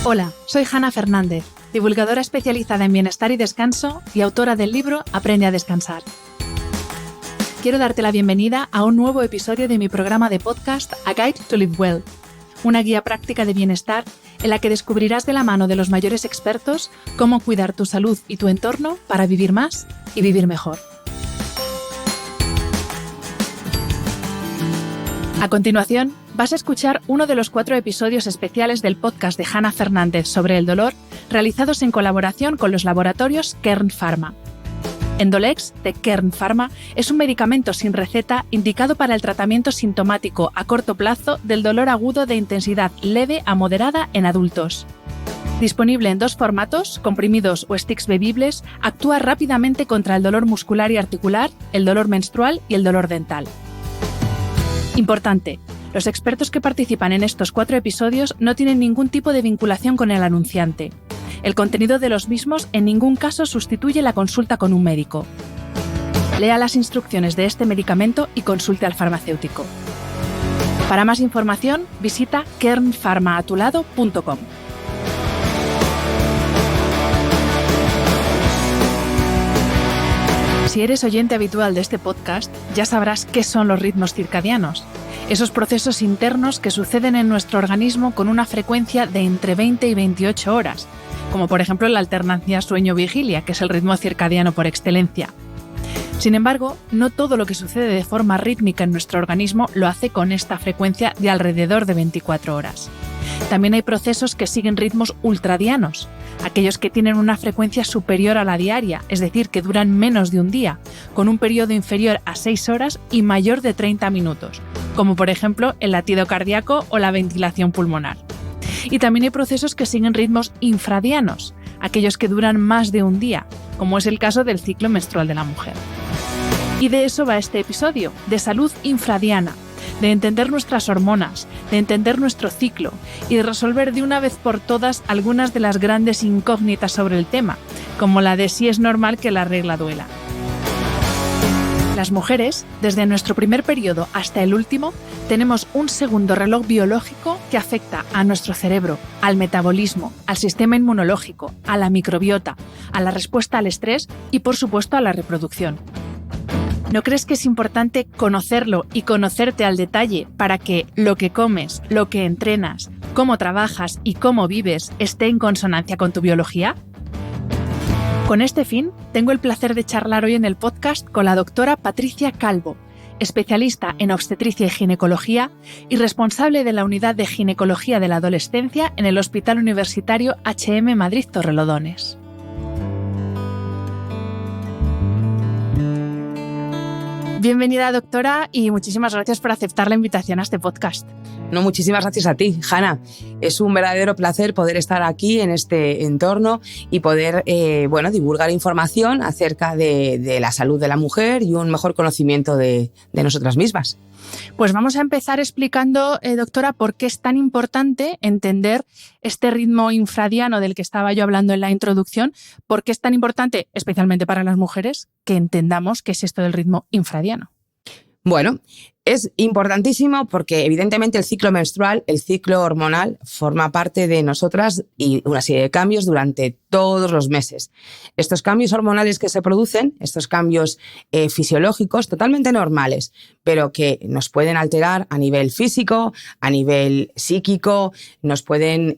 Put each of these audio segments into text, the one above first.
Hola, soy Hanna Fernández, divulgadora especializada en bienestar y descanso y autora del libro Aprende a descansar. Quiero darte la bienvenida a un nuevo episodio de mi programa de podcast A Guide to Live Well, una guía práctica de bienestar en la que descubrirás de la mano de los mayores expertos cómo cuidar tu salud y tu entorno para vivir más y vivir mejor. A continuación, vas a escuchar uno de los 4 episodios especiales del podcast de Hanna Fernández sobre el dolor, realizados en colaboración con los laboratorios Kern Pharma. Endolex, de Kern Pharma, es un medicamento sin receta indicado para el tratamiento sintomático a corto plazo del dolor agudo de intensidad leve a moderada en adultos. Disponible en 2 formatos, comprimidos o sticks bebibles, actúa rápidamente contra el dolor muscular y articular, el dolor menstrual y el dolor dental. Importante, los expertos que participan en estos 4 episodios no tienen ningún tipo de vinculación con el anunciante. El contenido de los mismos en ningún caso sustituye la consulta con un médico. Lea las instrucciones de este medicamento y consulte al farmacéutico. Para más información, visita kernfarmaatulado.com. Si eres oyente habitual de este podcast, ya sabrás qué son los ritmos circadianos. Esos procesos internos que suceden en nuestro organismo con una frecuencia de entre 20 y 28 horas, como por ejemplo la alternancia sueño-vigilia, que es el ritmo circadiano por excelencia. Sin embargo, no todo lo que sucede de forma rítmica en nuestro organismo lo hace con esta frecuencia de alrededor de 24 horas. También hay procesos que siguen ritmos ultradianos, aquellos que tienen una frecuencia superior a la diaria, es decir, que duran menos de un día, con un periodo inferior a 6 horas y mayor de 30 minutos, como por ejemplo el latido cardíaco o la ventilación pulmonar. Y también hay procesos que siguen ritmos infradianos, aquellos que duran más de un día, como es el caso del ciclo menstrual de la mujer. Y de eso va este episodio, de salud infradiana, de entender nuestras hormonas, de entender nuestro ciclo y de resolver de una vez por todas algunas de las grandes incógnitas sobre el tema, como la de si es normal que la regla duela. Las mujeres, desde nuestro primer periodo hasta el último, tenemos un segundo reloj biológico que afecta a nuestro cerebro, al metabolismo, al sistema inmunológico, a la microbiota, a la respuesta al estrés y, por supuesto, a la reproducción. ¿No crees que es importante conocerlo y conocerte al detalle para que lo que comes, lo que entrenas, cómo trabajas y cómo vives esté en consonancia con tu biología? Con este fin, tengo el placer de charlar hoy en el podcast con la doctora Patricia Calvo, especialista en obstetricia y ginecología y responsable de la unidad de ginecología de la adolescencia en el Hospital Universitario HM Madrid Torrelodones. Bienvenida, doctora, y muchísimas gracias por aceptar la invitación a este podcast. No, muchísimas gracias a ti, Hanna. Es un verdadero placer poder estar aquí en este entorno y poder divulgar información acerca de la salud de la mujer y un mejor conocimiento de nosotras mismas. Pues vamos a empezar explicando, doctora, por qué es tan importante entender este ritmo infradiano del que estaba yo hablando en la introducción, por qué es tan importante, especialmente para las mujeres, que entendamos qué es esto del ritmo infradiano. Bueno, es importantísimo porque evidentemente el ciclo menstrual, el ciclo hormonal, forma parte de nosotras y una serie de cambios durante todos los meses. Estos cambios hormonales que se producen, estos cambios fisiológicos totalmente normales, pero que nos pueden alterar a nivel físico, a nivel psíquico, nos pueden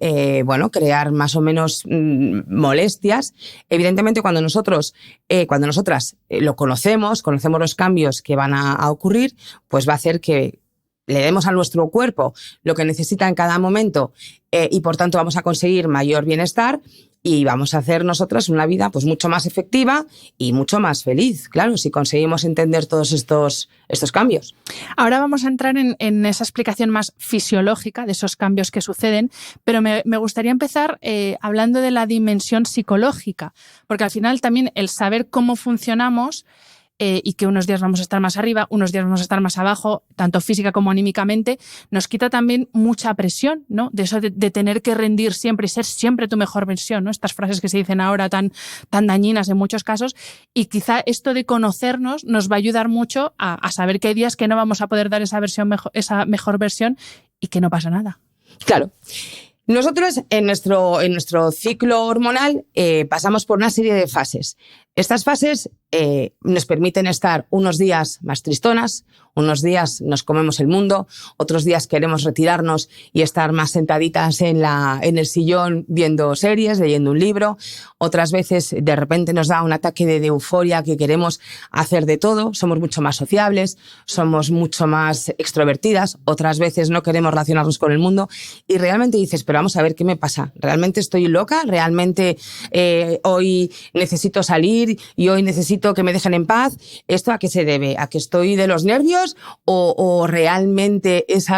crear más o menos molestias. Evidentemente cuando nosotras lo conocemos los cambios que van a ocurrir, pues va a hacer que le demos a nuestro cuerpo lo que necesita en cada momento y por tanto vamos a conseguir mayor bienestar y vamos a hacer nosotras una vida pues mucho más efectiva y mucho más feliz, claro, si conseguimos entender todos estos cambios. Ahora vamos a entrar en esa explicación más fisiológica de esos cambios que suceden, pero me gustaría empezar hablando de la dimensión psicológica, porque al final también el saber cómo funcionamos y que unos días vamos a estar más arriba, unos días vamos a estar más abajo, tanto física como anímicamente, nos quita también mucha presión, ¿no? De eso de tener que rendir siempre y ser siempre tu mejor versión, ¿no? Estas frases que se dicen ahora tan dañinas en muchos casos, y quizá esto de conocernos nos va a ayudar mucho a saber que hay días que no vamos a poder dar esa mejor versión y que no pasa nada. Claro. Nosotros en nuestro ciclo hormonal pasamos por una serie de fases. Estas fases nos permiten estar unos días más tristonas, unos días nos comemos el mundo, otros días queremos retirarnos y estar más sentaditas en el sillón viendo series, leyendo un libro. Otras veces de repente nos da un ataque de euforia que queremos hacer de todo, somos mucho más sociables, somos mucho más extrovertidas. Otras veces no queremos relacionarnos con el mundo y realmente dices, pero vamos a ver qué me pasa. ¿Realmente estoy loca? ¿Realmente hoy necesito salir y hoy necesito que me dejen en paz? ¿Esto a qué se debe? ¿A que estoy de los nervios o realmente es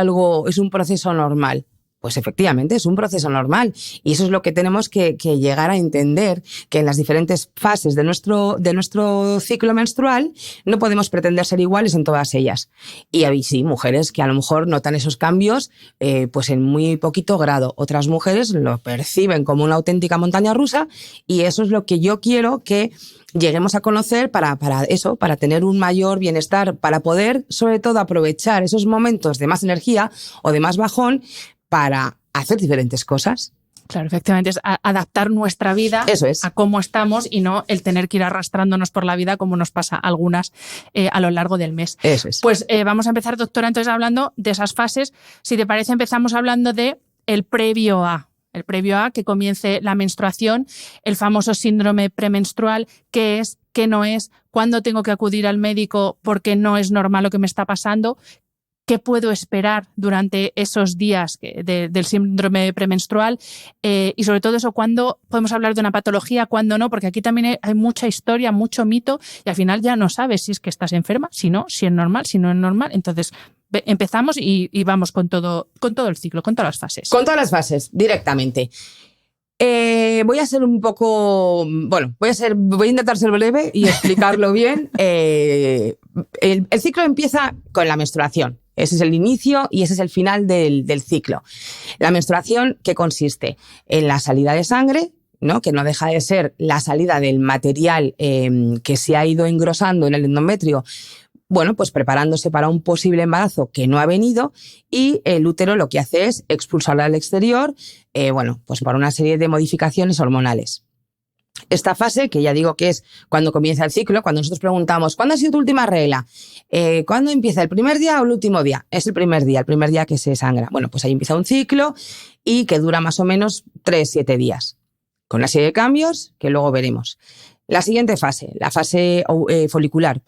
un proceso normal? Pues efectivamente es un proceso normal y eso es lo que tenemos que llegar a entender, que en las diferentes fases de nuestro ciclo menstrual no podemos pretender ser iguales en todas ellas. Y hay sí mujeres que a lo mejor notan esos cambios pues en muy poquito grado, otras mujeres lo perciben como una auténtica montaña rusa y eso es lo que yo quiero que lleguemos a conocer para tener un mayor bienestar, para poder sobre todo aprovechar esos momentos de más energía o de más bajón para hacer diferentes cosas. Claro, efectivamente, es adaptar nuestra vida a cómo estamos y no el tener que ir arrastrándonos por la vida como nos pasa a algunas a lo largo del mes. Eso es. Pues vamos a empezar, doctora, entonces hablando de esas fases. Si te parece, empezamos hablando de el previo a que comience la menstruación, el famoso síndrome premenstrual, qué es, qué no es, cuándo tengo que acudir al médico porque no es normal lo que me está pasando, qué puedo esperar durante esos días del síndrome premenstrual y sobre todo eso, cuándo podemos hablar de una patología, cuándo no, porque aquí también hay mucha historia, mucho mito y al final ya no sabes si es que estás enferma, si no, si es normal, si no es normal. Entonces empezamos y vamos con todo el ciclo, con todas las fases. Con todas las fases, directamente. Voy a ser un poco... Bueno, voy a intentar ser breve y explicarlo bien. El ciclo empieza con la menstruación. Ese es el inicio y ese es el final del ciclo. La menstruación, ¿qué consiste? En la salida de sangre, ¿no? Que no deja de ser la salida del material que se ha ido engrosando en el endometrio, bueno, pues preparándose para un posible embarazo que no ha venido, y el útero lo que hace es expulsarlo al exterior, bueno, pues por una serie de modificaciones hormonales. Esta fase, que ya digo que es cuando comienza el ciclo, cuando nosotros preguntamos ¿cuándo ha sido tu última regla? ¿Cuándo empieza? ¿El primer día o el último día? Es el primer día que se sangra. Bueno, pues ahí empieza un ciclo y que dura más o menos 3-7 días, con una serie de cambios que luego veremos. La siguiente fase, la fase folicular,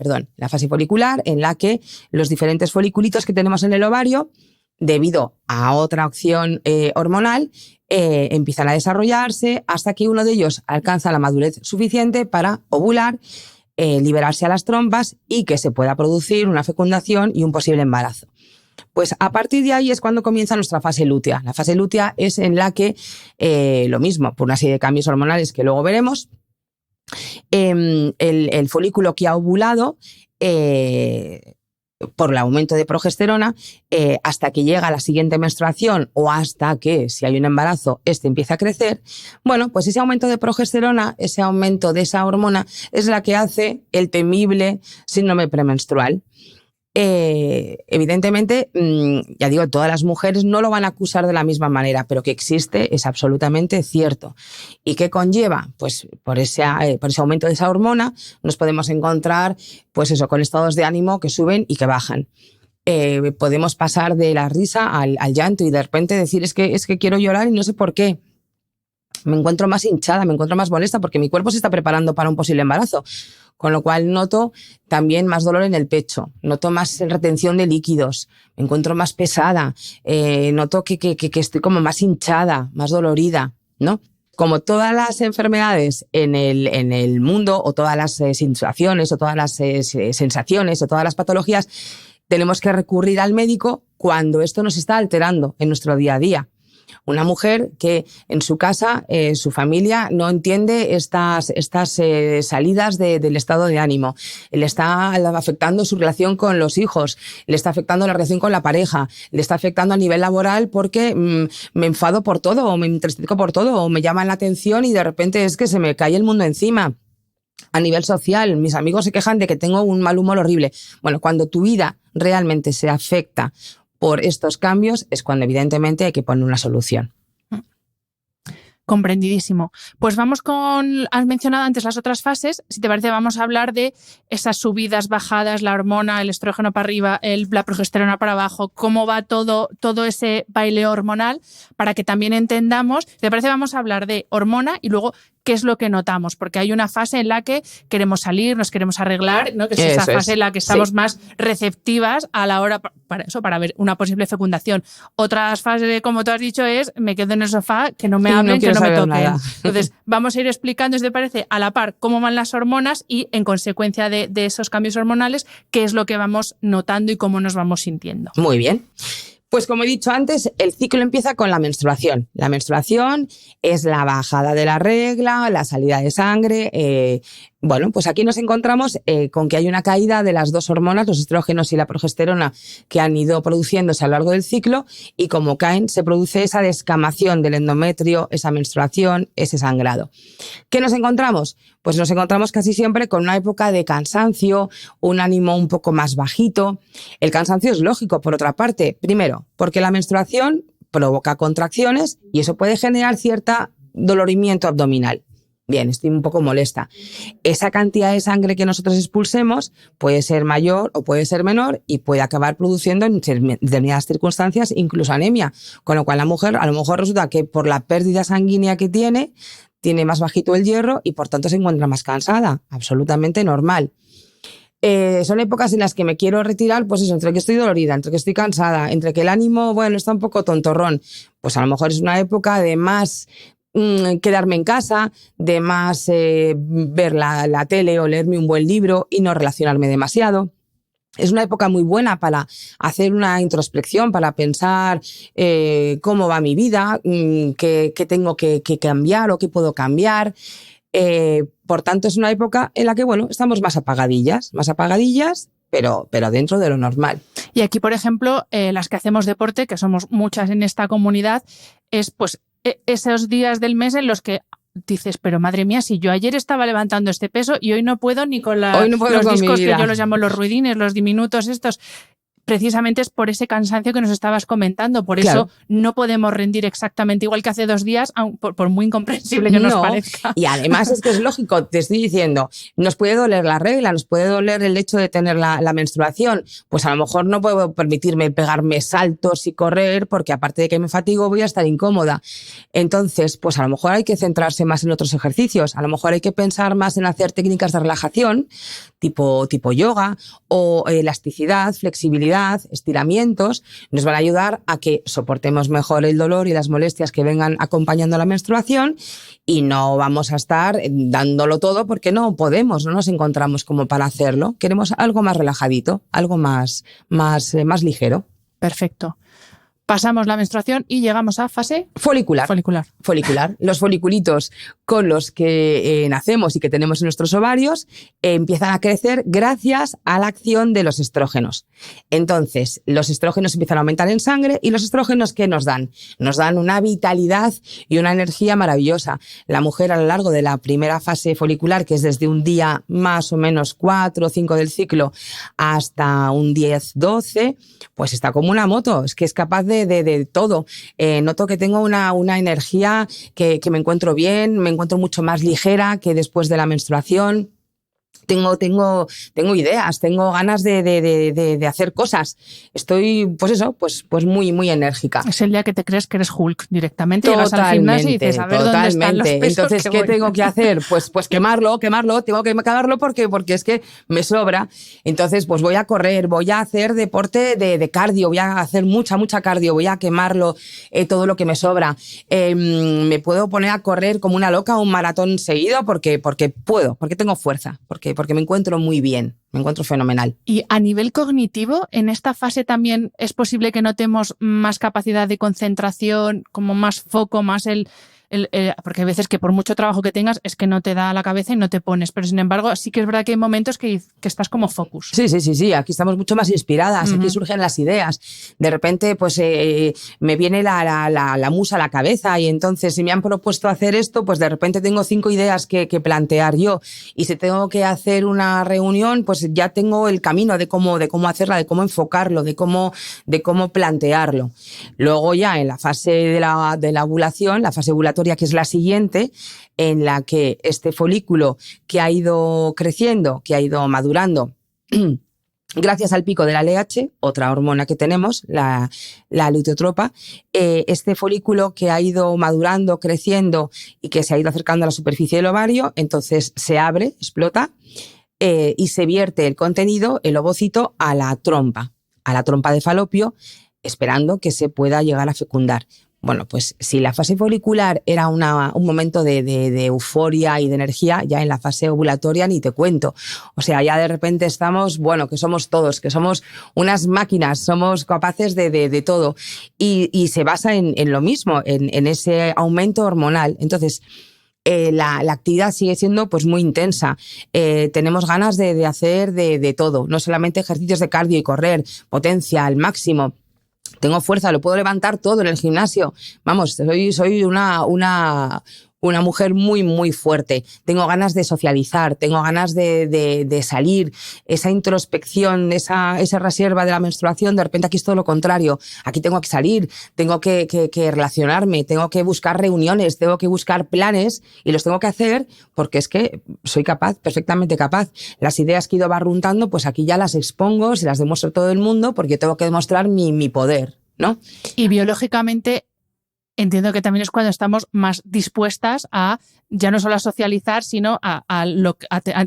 en la que los diferentes foliculitos que tenemos en el ovario, debido a otra acción hormonal, empiezan a desarrollarse hasta que uno de ellos alcanza la madurez suficiente para ovular, liberarse a las trompas y que se pueda producir una fecundación y un posible embarazo. Pues a partir de ahí es cuando comienza nuestra fase lútea. La fase lútea es en la que, lo mismo, por una serie de cambios hormonales que luego veremos, el folículo que ha ovulado, por el aumento de progesterona, hasta que llega la siguiente menstruación o hasta que, si hay un embarazo, este empieza a crecer, bueno, pues ese aumento de progesterona, ese aumento de esa hormona, es la que hace el temible síndrome premenstrual. Evidentemente, ya digo, todas las mujeres no lo van a acusar de la misma manera, pero que existe es absolutamente cierto. ¿Y qué conlleva? Pues por ese aumento de esa hormona nos podemos encontrar, pues eso, con estados de ánimo que suben y que bajan. Podemos pasar de la risa al llanto y de repente decir es que quiero llorar y no sé por qué. Me encuentro más hinchada, me encuentro más molesta porque mi cuerpo se está preparando para un posible embarazo. Con lo cual noto también más dolor en el pecho, noto más retención de líquidos, me encuentro más pesada, noto que estoy como más hinchada, más dolorida, ¿no? Como todas las enfermedades en el mundo, o todas las situaciones, o todas las sensaciones, o todas las patologías, tenemos que recurrir al médico cuando esto nos está alterando en nuestro día a día. Una mujer que en su casa, su familia, no entiende estas salidas del estado de ánimo. Le está afectando su relación con los hijos, le está afectando la relación con la pareja, le está afectando a nivel laboral porque me enfado por todo, o me entristezco por todo, o me llaman la atención y de repente es que se me cae el mundo encima. A nivel social, mis amigos se quejan de que tengo un mal humor horrible. Bueno, cuando tu vida realmente se afecta por estos cambios es cuando evidentemente hay que poner una solución. Comprendidísimo. Pues vamos has mencionado antes las otras fases, si te parece vamos a hablar de esas subidas, bajadas, la hormona, el estrógeno para arriba, la progesterona para abajo, cómo va todo ese baile hormonal, para que también entendamos, si te parece vamos a hablar de hormona y luego qué es lo que notamos, porque hay una fase en la que queremos salir, nos queremos arreglar, ¿no? Que es esa fase en la que estamos más receptivas a la hora para ver una posible fecundación. Otras fases, como tú has dicho, es me quedo en el sofá, que no me hablen, que no me toquen. Nada. Entonces, vamos a ir explicando, si te parece, a la par cómo van las hormonas y, en consecuencia de esos cambios hormonales, qué es lo que vamos notando y cómo nos vamos sintiendo. Muy bien. Pues como he dicho antes, el ciclo empieza con la menstruación. La menstruación es la bajada de la regla, la salida de sangre. Bueno, pues aquí nos encontramos con que hay una caída de las dos hormonas, los estrógenos y la progesterona, que han ido produciéndose a lo largo del ciclo, y como caen se produce esa descamación del endometrio, esa menstruación, ese sangrado. ¿Qué nos encontramos? Pues nos encontramos casi siempre con una época de cansancio, un ánimo un poco más bajito. El cansancio es lógico, por otra parte. Primero, porque la menstruación provoca contracciones y eso puede generar cierta dolorimiento abdominal. Bien, estoy un poco molesta. Esa cantidad de sangre que nosotros expulsemos puede ser mayor o puede ser menor y puede acabar produciendo en determinadas circunstancias incluso anemia. Con lo cual la mujer a lo mejor resulta que por la pérdida sanguínea que tiene más bajito el hierro y por tanto se encuentra más cansada. Absolutamente normal. Son épocas en las que me quiero retirar, pues eso, entre que estoy dolorida, entre que estoy cansada, entre que el ánimo, bueno, está un poco tontorrón. Pues a lo mejor es una época de más quedarme en casa, de más ver la tele o leerme un buen libro y no relacionarme demasiado. Es una época muy buena para hacer una introspección, para pensar cómo va mi vida, qué tengo que cambiar o qué puedo cambiar. Por tanto, es una época en la que, bueno, estamos más apagadillas, pero dentro de lo normal. Y aquí, por ejemplo, las que hacemos deporte, que somos muchas en esta comunidad, es pues esos días del mes en los que dices, pero madre mía, si yo ayer estaba levantando este peso y hoy no puedo ni con los discos que yo los llamo los ruidines, los diminutos estos. Precisamente es por ese cansancio que nos estabas comentando. Por eso no podemos rendir exactamente igual que hace 2 días, por muy incomprensible que nos parezca. Y además es que es lógico, te estoy diciendo, nos puede doler la regla, nos puede doler el hecho de tener la menstruación. Pues a lo mejor no puedo permitirme pegarme saltos y correr porque aparte de que me fatigo voy a estar incómoda. Entonces, pues a lo mejor hay que centrarse más en otros ejercicios. A lo mejor hay que pensar más en hacer técnicas de relajación, tipo yoga o elasticidad, flexibilidad, estiramientos, nos van a ayudar a que soportemos mejor el dolor y las molestias que vengan acompañando la menstruación y no vamos a estar dándolo todo porque no podemos, no nos encontramos como para hacerlo. Queremos algo más relajadito, algo más ligero. Perfecto. Pasamos la menstruación y llegamos a fase folicular. Los foliculitos con los que nacemos y que tenemos en nuestros ovarios empiezan a crecer gracias a la acción de los estrógenos. Entonces, los estrógenos empiezan a aumentar en sangre y los estrógenos, ¿qué nos dan? Nos dan una vitalidad y una energía maravillosa. La mujer a lo largo de la primera fase folicular, que es desde un día más o menos 4 o 5 del ciclo hasta un 10, 12, pues está como una moto, es que es capaz de todo. Noto que tengo una energía, que me encuentro bien, me encuentro mucho más ligera que después de la menstruación. Tengo ideas, tengo ganas de hacer cosas. Estoy, pues muy, muy enérgica. Es el día que te crees que eres Hulk directamente. Llegas al gimnasio y dices, a ver dónde están los pesos. Entonces, ¿qué tengo que hacer? Pues quemarlo, tengo que quemarlo porque es que me sobra. Entonces, pues voy a correr, voy a hacer deporte de cardio, voy a hacer mucha cardio, voy a quemarlo, todo lo que me sobra. Me puedo poner a correr como una loca un maratón seguido porque puedo, porque tengo fuerza, porque me encuentro muy bien, me encuentro fenomenal. Y a nivel cognitivo, en esta fase también es posible que notemos más capacidad de concentración, como más foco, más porque hay veces que por mucho trabajo que tengas es que no te da la cabeza y no te pones, pero sin embargo sí que es verdad que hay momentos que estás como focus. Sí, aquí estamos mucho más inspiradas, aquí surgen las ideas, de repente pues me viene la musa a la cabeza y entonces si me han propuesto hacer esto, pues de repente tengo 5 ideas que plantear yo y si tengo que hacer una reunión, pues ya tengo el camino de cómo hacerla, de cómo enfocarlo, de cómo plantearlo. Luego ya en la fase de la ovulación, la fase ovulatoria, ovulatoria, que es la siguiente, en la que este folículo que ha ido creciendo, que ha ido madurando, gracias al pico de la LH, otra hormona que tenemos, la luteotropa, este folículo que ha ido madurando, creciendo y que se ha ido acercando a la superficie del ovario, entonces se abre, explota, y se vierte el contenido, el ovocito, a la trompa de falopio, esperando que se pueda llegar a fecundar. Bueno, pues si la fase folicular era un momento de euforia y de energía, ya en la fase ovulatoria ni te cuento. O sea, ya de repente estamos, bueno, que somos todos, que somos unas máquinas, somos capaces de todo. Y se basa en lo mismo, en ese aumento hormonal. Entonces, la actividad sigue siendo pues muy intensa. Tenemos ganas de hacer de todo, no solamente ejercicios de cardio y correr, potencia al máximo. Tengo fuerza, lo puedo levantar todo en el gimnasio. Vamos, soy una mujer muy, muy fuerte. Tengo ganas de socializar, tengo ganas de salir. Esa introspección, esa reserva de la menstruación, de repente aquí es todo lo contrario. Aquí tengo que salir, tengo que relacionarme, tengo que buscar reuniones, tengo que buscar planes y los tengo que hacer porque es que soy capaz, perfectamente capaz. Las ideas que he ido barruntando, pues aquí ya las expongo, se las demuestro a todo el mundo porque tengo que demostrar mi poder, ¿no? Y biológicamente entiendo que también es cuando estamos más dispuestas a ya no solo a socializar, sino a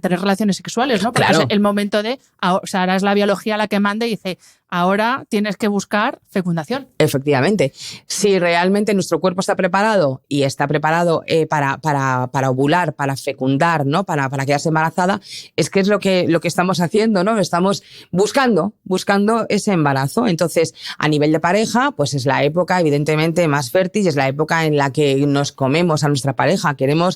tener relaciones sexuales, ¿no? Porque claro. Es el momento o sea, ahora es la biología la que manda y dice, ahora tienes que buscar fecundación. Efectivamente. Si realmente nuestro cuerpo está preparado y está preparado para ovular, para fecundar, ¿no? Para quedarse embarazada, es que es lo que estamos haciendo, ¿no? Estamos buscando ese embarazo. Entonces, a nivel de pareja, pues es la época evidentemente más fértil y es la época en la que nos comemos a nuestra pareja. Queremos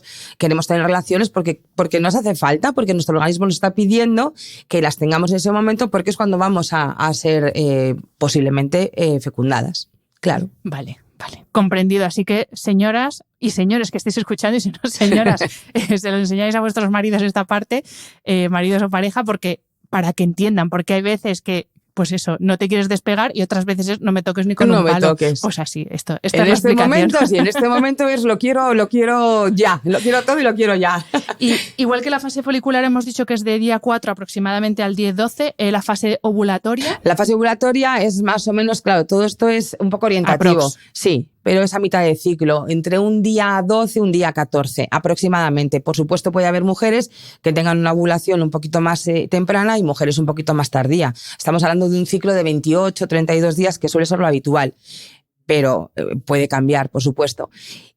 tener relaciones porque nos hace falta, porque nuestro organismo nos está pidiendo que las tengamos en ese momento, porque es cuando vamos a ser posiblemente fecundadas. Claro. Vale. Comprendido. Así que, señoras y señores que estéis escuchando, y si no, señoras, se lo enseñáis a vuestros maridos esta parte, maridos o pareja, porque para que entiendan, porque hay veces que pues eso, no te quieres despegar y otras veces es no me toques ni con un palo. No me toques. Pues así, esto es la explicación. En este momento es lo quiero ya, lo quiero todo y lo quiero ya. Y igual que la fase folicular hemos dicho que es de día 4 aproximadamente al 10-12, la fase ovulatoria. La fase ovulatoria es más o menos, claro, todo esto es un poco orientativo. Aprox. Sí, pero es a mitad de ciclo, entre un día 12 y un día 14 aproximadamente. Por supuesto puede haber mujeres que tengan una ovulación un poquito más temprana y mujeres un poquito más tardía. Estamos hablando de un ciclo de 28, 32 días que suele ser lo habitual, pero puede cambiar, por supuesto.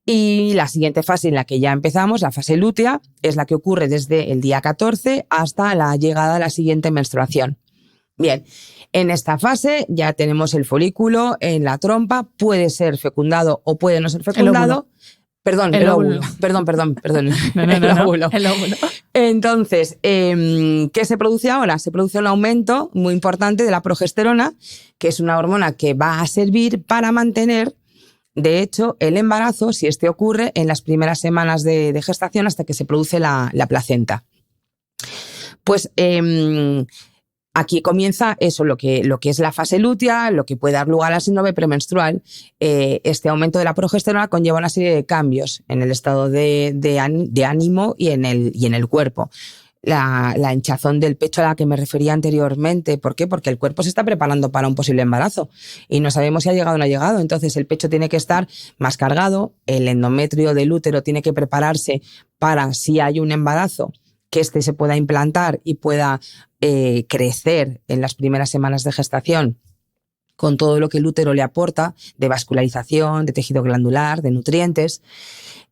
Y la siguiente fase en la que ya empezamos, la fase lútea, es la que ocurre desde el día 14 hasta la llegada a la siguiente menstruación. Bien, en esta fase ya tenemos el folículo en la trompa, puede ser fecundado o puede no ser fecundado. El óvulo. Perdón. El óvulo. Entonces, ¿qué se produce ahora? Se produce un aumento muy importante de la progesterona, que es una hormona que va a servir para mantener, de hecho, el embarazo, si este ocurre, en las primeras semanas de gestación hasta que se produce la placenta. Pues aquí comienza eso, lo que es la fase lútea, lo que puede dar lugar al síndrome premenstrual. Este aumento de la progesterona conlleva una serie de cambios en el estado de ánimo y en el cuerpo. La hinchazón del pecho a la que me refería anteriormente. ¿Por qué? Porque el cuerpo se está preparando para un posible embarazo y no sabemos si ha llegado o no ha llegado. Entonces el pecho tiene que estar más cargado, el endometrio del útero tiene que prepararse para, si hay un embarazo, que este se pueda implantar y pueda crecer en las primeras semanas de gestación con todo lo que el útero le aporta de vascularización, de tejido glandular, de nutrientes.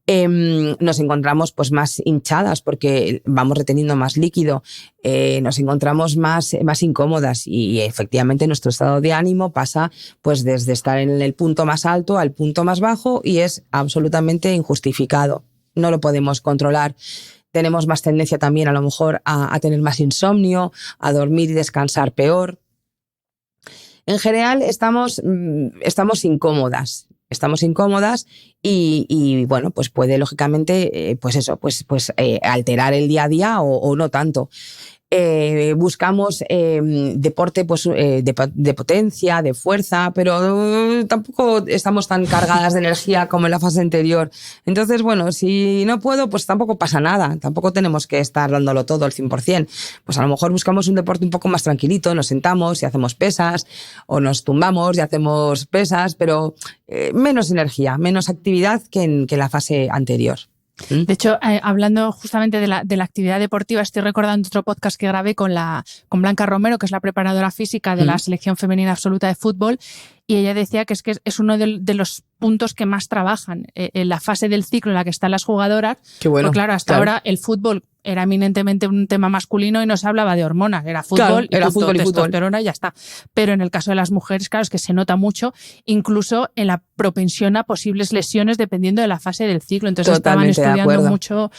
Nos encontramos pues más hinchadas porque vamos reteniendo más líquido, nos encontramos más incómodas y efectivamente nuestro estado de ánimo pasa pues desde estar en el punto más alto al punto más bajo y es absolutamente injustificado. No lo podemos controlar. Tenemos más tendencia también a lo mejor a tener más insomnio, a dormir y descansar peor. En general estamos incómodas. Estamos incómodas y bueno, pues puede lógicamente alterar el día a día o no tanto. Buscamos deporte pues, de potencia, de fuerza, pero tampoco estamos tan cargadas de energía como en la fase anterior. Entonces, bueno, si no puedo, pues tampoco pasa nada. Tampoco tenemos que estar dándolo todo al 100%. Pues a lo mejor buscamos un deporte un poco más tranquilito, nos sentamos y hacemos pesas, o nos tumbamos y hacemos pesas, pero menos energía, menos actividad que en la fase anterior. De hecho, hablando justamente de la actividad deportiva, estoy recordando otro podcast que grabé con Blanca Romero, que es la preparadora física de la selección femenina absoluta de fútbol, y ella decía que es uno de los puntos que más trabajan en la fase del ciclo en la que están las jugadoras. Qué bueno. Porque claro, hasta ahora el fútbol era eminentemente un tema masculino y no se hablaba de hormonas, era fútbol, claro, y testosterona y ya está. Pero en el caso de las mujeres, claro, es que se nota mucho, incluso en la propensión a posibles lesiones dependiendo de la fase del ciclo. Entonces Totalmente estaban estudiando mucho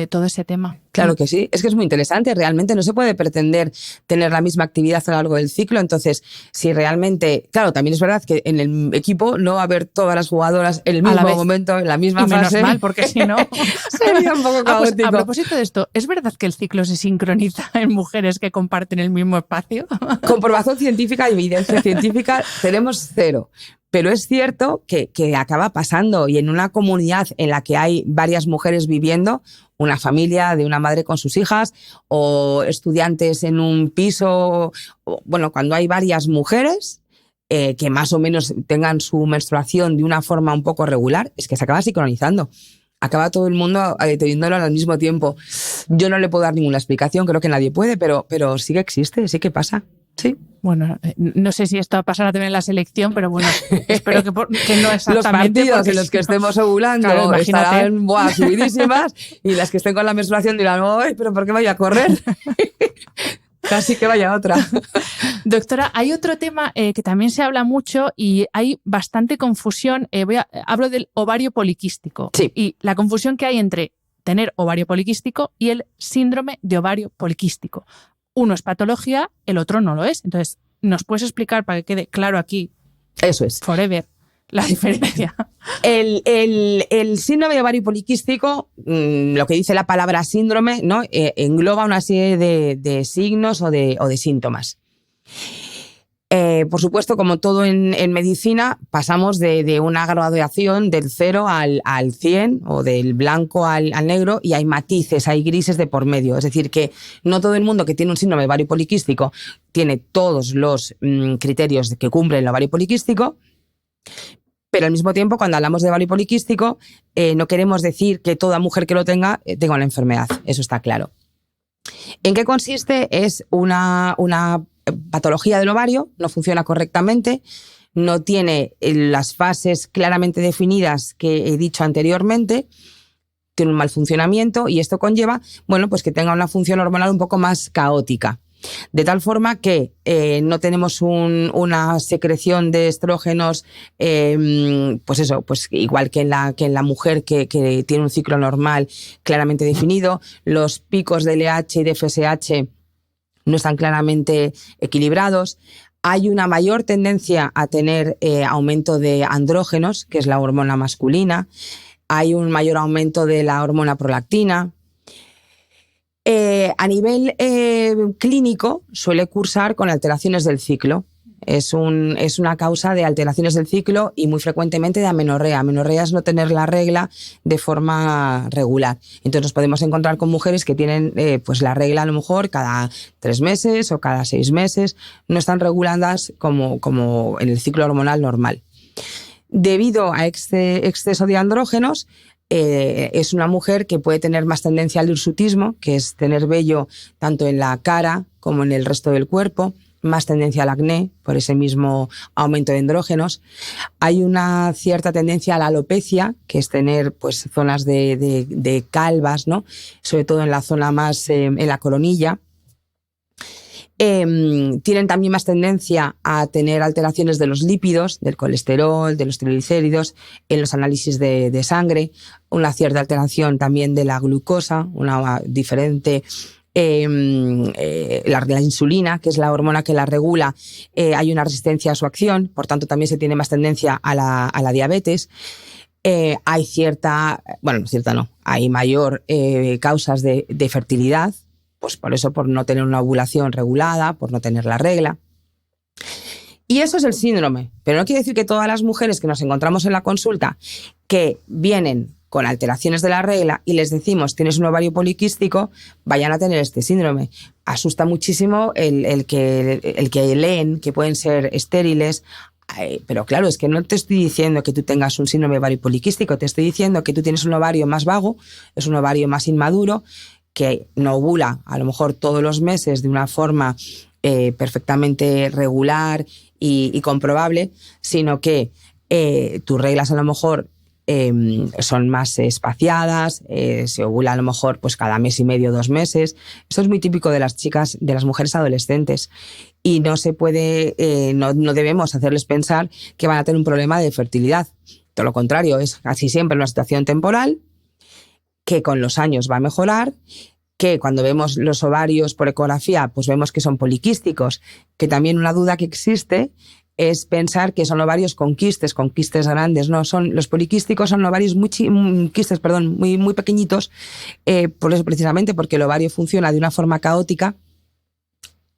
todo ese tema. Claro que sí, es que es muy interesante, realmente no se puede pretender tener la misma actividad a lo largo del ciclo, entonces si realmente, claro, también es verdad que en el equipo no va a haber todas las jugadoras en el mismo momento, en la misma fase. Menos mal, porque si no sería un poco caótico. Pues, a propósito de esto, ¿es verdad que el ciclo se sincroniza en mujeres que comparten el mismo espacio? Comprobación científica y evidencia científica tenemos cero. Pero es cierto que acaba pasando, y en una comunidad en la que hay varias mujeres viviendo, una familia de una madre con sus hijas o estudiantes en un piso, bueno, cuando hay varias mujeres que más o menos tengan su menstruación de una forma un poco regular, es que se acaba sincronizando. Acaba todo el mundo teniéndolo al mismo tiempo. Yo no le puedo dar ninguna explicación, creo que nadie puede, pero sí que existe, sí que pasa. Sí. Bueno, no sé si esto pasará también en la selección, pero bueno, espero que no exactamente. Los partidos en los que estemos ovulando, claro, estarán subidísimas, y las que estén con la menstruación dirán, ¡ay, pero por qué vaya a correr! Casi que vaya otra. Doctora, hay otro tema que también se habla mucho y hay bastante confusión. Hablo del ovario poliquístico. Sí. Y la confusión que hay entre tener ovario poliquístico y el síndrome de ovario poliquístico. Uno es patología, el otro no lo es. Entonces, ¿nos puedes explicar para que quede claro aquí? Eso es. Forever, la diferencia. El síndrome de ovario poliquístico, lo que dice la palabra síndrome, ¿no? Engloba una serie de signos o de síntomas. Por supuesto, como todo en medicina, pasamos de una graduación del 0 al 100 o del blanco al negro, y hay matices, hay grises de por medio. Es decir, que no todo el mundo que tiene un síndrome de ovario poliquístico tiene todos los criterios que cumple el ovario poliquístico, pero al mismo tiempo, cuando hablamos de ovario poliquístico, no queremos decir que toda mujer que lo tenga una enfermedad. Eso está claro. ¿En qué consiste? Es una patología del ovario, no funciona correctamente, no tiene las fases claramente definidas que he dicho anteriormente, tiene un mal funcionamiento, y esto conlleva, bueno, pues que tenga una función hormonal un poco más caótica. De tal forma que no tenemos una secreción de estrógenos, pues eso, pues igual que en la mujer que tiene un ciclo normal claramente definido. Los picos de LH y de FSH no están claramente equilibrados. Hay una mayor tendencia a tener aumento de andrógenos, que es la hormona masculina. Hay un mayor aumento de la hormona prolactina. A nivel clínico suele cursar con alteraciones del ciclo. Es una causa de alteraciones del ciclo y muy frecuentemente de amenorrea. Amenorrea es no tener la regla de forma regular. Entonces nos podemos encontrar con mujeres que tienen pues la regla a lo mejor cada 3 meses o cada 6 meses. No están reguladas como en el ciclo hormonal normal. Debido a exceso de andrógenos, es una mujer que puede tener más tendencia al hirsutismo, que es tener vello tanto en la cara como en el resto del cuerpo, más tendencia al acné por ese mismo aumento de andrógenos. Hay una cierta tendencia a la alopecia, que es tener pues zonas de calvas, ¿no? Sobre todo en la zona más, en la coronilla. Tienen también más tendencia a tener alteraciones de los lípidos, del colesterol, de los triglicéridos, en los análisis de sangre, una cierta alteración también de la glucosa, una diferente, la insulina, que es la hormona que la regula, hay una resistencia a su acción, por tanto también se tiene más tendencia a la diabetes. Hay hay mayor causas de fertilidad, pues por eso, por no tener una ovulación regulada, por no tener la regla. Y eso es el síndrome, pero no quiere decir que todas las mujeres que nos encontramos en la consulta que vienen con alteraciones de la regla y les decimos tienes un ovario poliquístico, vayan a tener este síndrome. Asusta muchísimo el que leen que pueden ser estériles, pero claro, es que no te estoy diciendo que tú tengas un síndrome ovario poliquístico, te estoy diciendo que tú tienes un ovario más vago, es un ovario más inmaduro, que no ovula a lo mejor todos los meses de una forma perfectamente regular y comprobable, sino que tus reglas a lo mejor son más espaciadas, se ovula a lo mejor pues cada mes y medio, 2 meses. Esto es muy típico de las chicas, de las mujeres adolescentes, y no se puede, no debemos hacerles pensar que van a tener un problema de fertilidad. Todo lo contrario, es casi siempre una situación temporal que con los años va a mejorar, que cuando vemos los ovarios por ecografía pues vemos que son poliquísticos, que también una duda que existe es pensar que son ovarios con quistes grandes. No, los poliquísticos son ovarios muy pequeñitos, por eso precisamente, porque el ovario funciona de una forma caótica,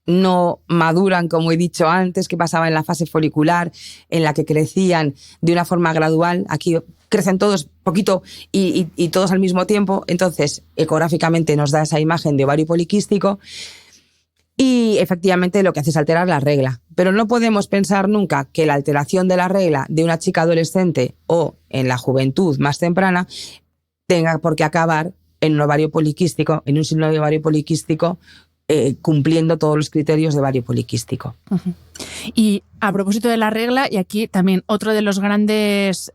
no maduran, como he dicho antes, que pasaba en la fase folicular, en la que crecían de una forma gradual. Aquí crecen todos poquito y todos al mismo tiempo, entonces ecográficamente nos da esa imagen de ovario poliquístico. Y efectivamente lo que hace es alterar la regla. Pero no podemos pensar nunca que la alteración de la regla de una chica adolescente o en la juventud más temprana tenga por qué acabar en un ovario poliquístico, en un síndrome de ovario poliquístico, cumpliendo todos los criterios de ovario poliquístico. Uh-huh. Y a propósito de la regla, y aquí también otro de los grandes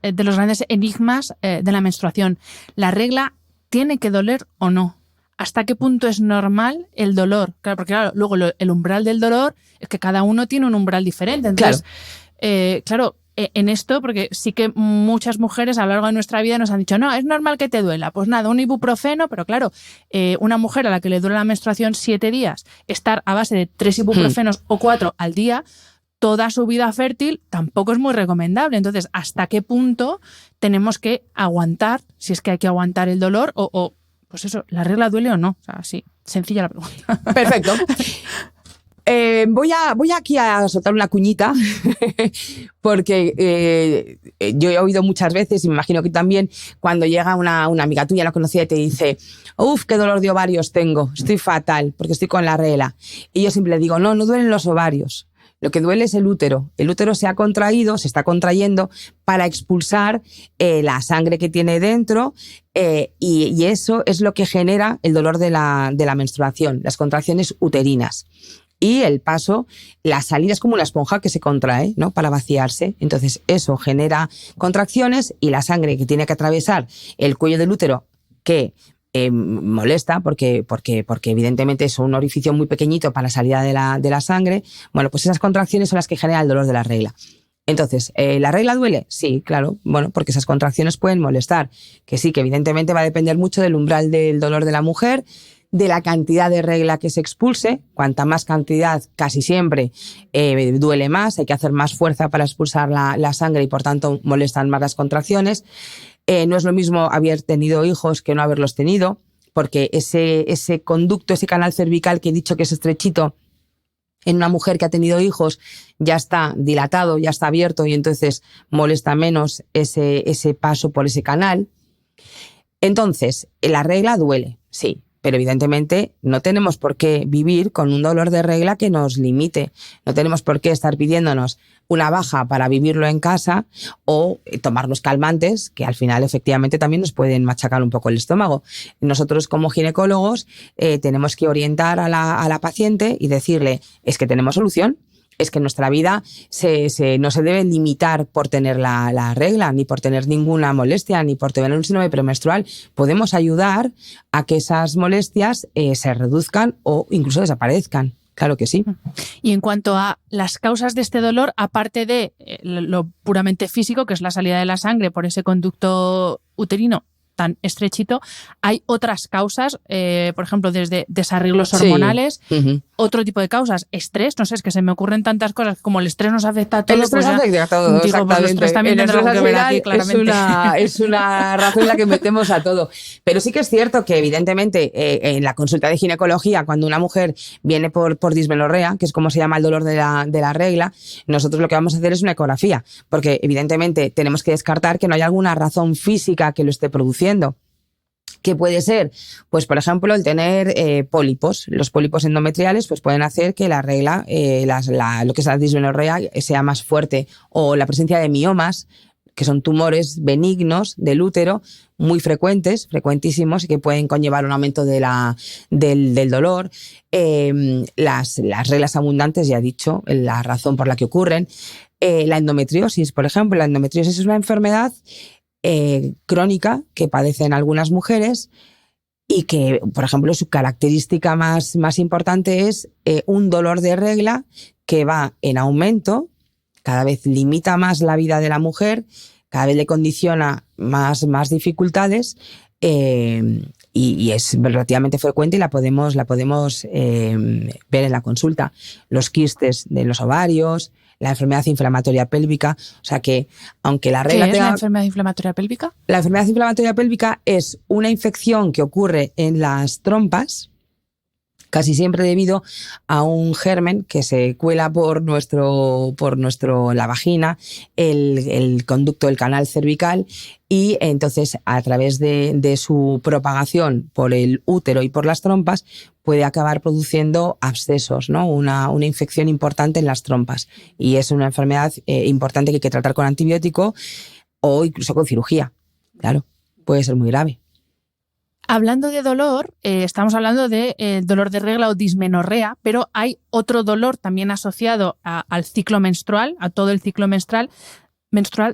enigmas de la menstruación, ¿la regla tiene que doler o no? ¿Hasta qué punto es normal el dolor? Claro, porque claro, luego el umbral del dolor es que cada uno tiene un umbral diferente. Entonces, claro, en esto, porque sí que muchas mujeres a lo largo de nuestra vida nos han dicho, no, es normal que te duela. Pues nada, un ibuprofeno, pero claro, una mujer a la que le duele la menstruación 7 días, estar a base de 3 ibuprofenos o 4 al día, toda su vida fértil tampoco es muy recomendable. Entonces, ¿hasta qué punto tenemos que aguantar, si es que hay que aguantar el dolor o pues eso, ¿la regla duele o no? O sea, sí, sencilla la pregunta. Perfecto. Voy aquí a soltar una cuñita porque yo he oído muchas veces, y me imagino que también, cuando llega una amiga tuya, la conocida, y te dice, ¡uf, qué dolor de ovarios tengo! Estoy fatal porque estoy con la regla. Y yo siempre le digo, no duelen los ovarios. Lo que duele es el útero. El útero se está contrayendo para expulsar la sangre que tiene dentro, y eso es lo que genera el dolor de la menstruación, las contracciones uterinas. Y el paso, la salida es como una esponja que se contrae, ¿no?, para vaciarse. Entonces eso genera contracciones, y la sangre que tiene que atravesar el cuello del útero, que molesta porque evidentemente es un orificio muy pequeñito para la salida de la sangre. Bueno, pues esas contracciones son las que generan el dolor de la regla. Entonces, ¿la regla duele? Sí, claro, bueno, porque esas contracciones pueden molestar. Que sí, que evidentemente va a depender mucho del umbral del dolor de la mujer, de la cantidad de regla que se expulse. Cuanta más cantidad, casi siempre duele más, hay que hacer más fuerza para expulsar la sangre, y por tanto molestan más las contracciones. No es lo mismo haber tenido hijos que no haberlos tenido, porque ese conducto, ese canal cervical que he dicho que es estrechito, en una mujer que ha tenido hijos ya está dilatado, ya está abierto, y entonces molesta menos ese paso por ese canal. Entonces, la regla duele, sí, pero evidentemente no tenemos por qué vivir con un dolor de regla que nos limite. No tenemos por qué estar pidiéndonos una baja para vivirlo en casa, o tomarnos calmantes, que al final efectivamente también nos pueden machacar un poco el estómago. Nosotros, como ginecólogos, tenemos que orientar a la paciente y decirle, es que tenemos solución. Es que nuestra vida no se debe limitar por tener la regla, ni por tener ninguna molestia, ni por tener un síndrome premenstrual. Podemos ayudar a que esas molestias se reduzcan o incluso desaparezcan. Claro que sí. Y en cuanto a las causas de este dolor, aparte de lo puramente físico, que es la salida de la sangre por ese conducto uterino, tan estrechito, hay otras causas, por ejemplo, desde desarreglos hormonales, otro tipo de causas, estrés, no sé, es que se me ocurren tantas cosas, como el estrés nos afecta a todo. El estrés afecta a todo, digo, pues el estrés también tendrá algo que ver aquí, claramente. Es una razón en la que metemos a todo. Pero sí que es cierto que, evidentemente, en la consulta de ginecología, cuando una mujer viene por dismenorrea, que es como se llama el dolor de la regla, nosotros lo que vamos a hacer es una ecografía, porque evidentemente tenemos que descartar que no haya alguna razón física que lo esté produciendo. ¿Qué puede ser? Pues, por ejemplo, el tener pólipos. Los pólipos endometriales pues pueden hacer que la regla, lo que es la dismenorrea, sea más fuerte, o la presencia de miomas, que son tumores benignos del útero, muy frecuentes, frecuentísimos, y que pueden conllevar un aumento del dolor. Las reglas abundantes, ya he dicho, la razón por la que ocurren. La endometriosis, por ejemplo. La endometriosis es una enfermedad crónica que padecen algunas mujeres y que, por ejemplo, su característica más importante es un dolor de regla que va en aumento, cada vez limita más la vida de la mujer, cada vez le condiciona más dificultades, y es relativamente frecuente y la podemos ver en la consulta. Los quistes de los ovarios, la enfermedad inflamatoria pélvica, o sea que aunque la regla... ¿Qué es la enfermedad inflamatoria pélvica? La enfermedad inflamatoria pélvica es una infección que ocurre en las trompas, casi siempre debido a un germen que se cuela por la vagina, el conducto del canal cervical, y entonces a través de su propagación por el útero y por las trompas puede acabar produciendo abscesos, ¿no? Una infección importante en las trompas, y es una enfermedad importante que hay que tratar con antibiótico o incluso con cirugía. Claro, puede ser muy grave. Hablando de dolor, estamos hablando de dolor de regla o dismenorrea, pero hay otro dolor también asociado al ciclo menstrual, a todo el ciclo menstrual,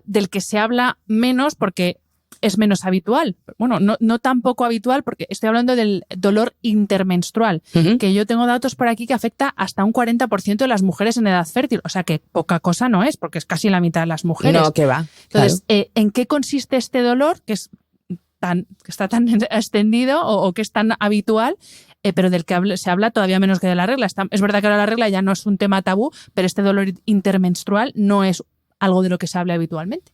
del que se habla menos porque es menos habitual. Bueno, no tan poco habitual, porque estoy hablando del dolor intermenstrual, que yo tengo datos por aquí que afecta hasta un 40% de las mujeres en edad fértil. O sea que poca cosa no es, porque es casi la mitad de las mujeres. No, que va. Entonces, claro. ¿en qué consiste este dolor que está tan extendido o que es tan habitual, pero del que se habla todavía menos que de la regla? Es verdad que ahora la regla ya no es un tema tabú, pero este dolor intermenstrual no es algo de lo que se habla habitualmente.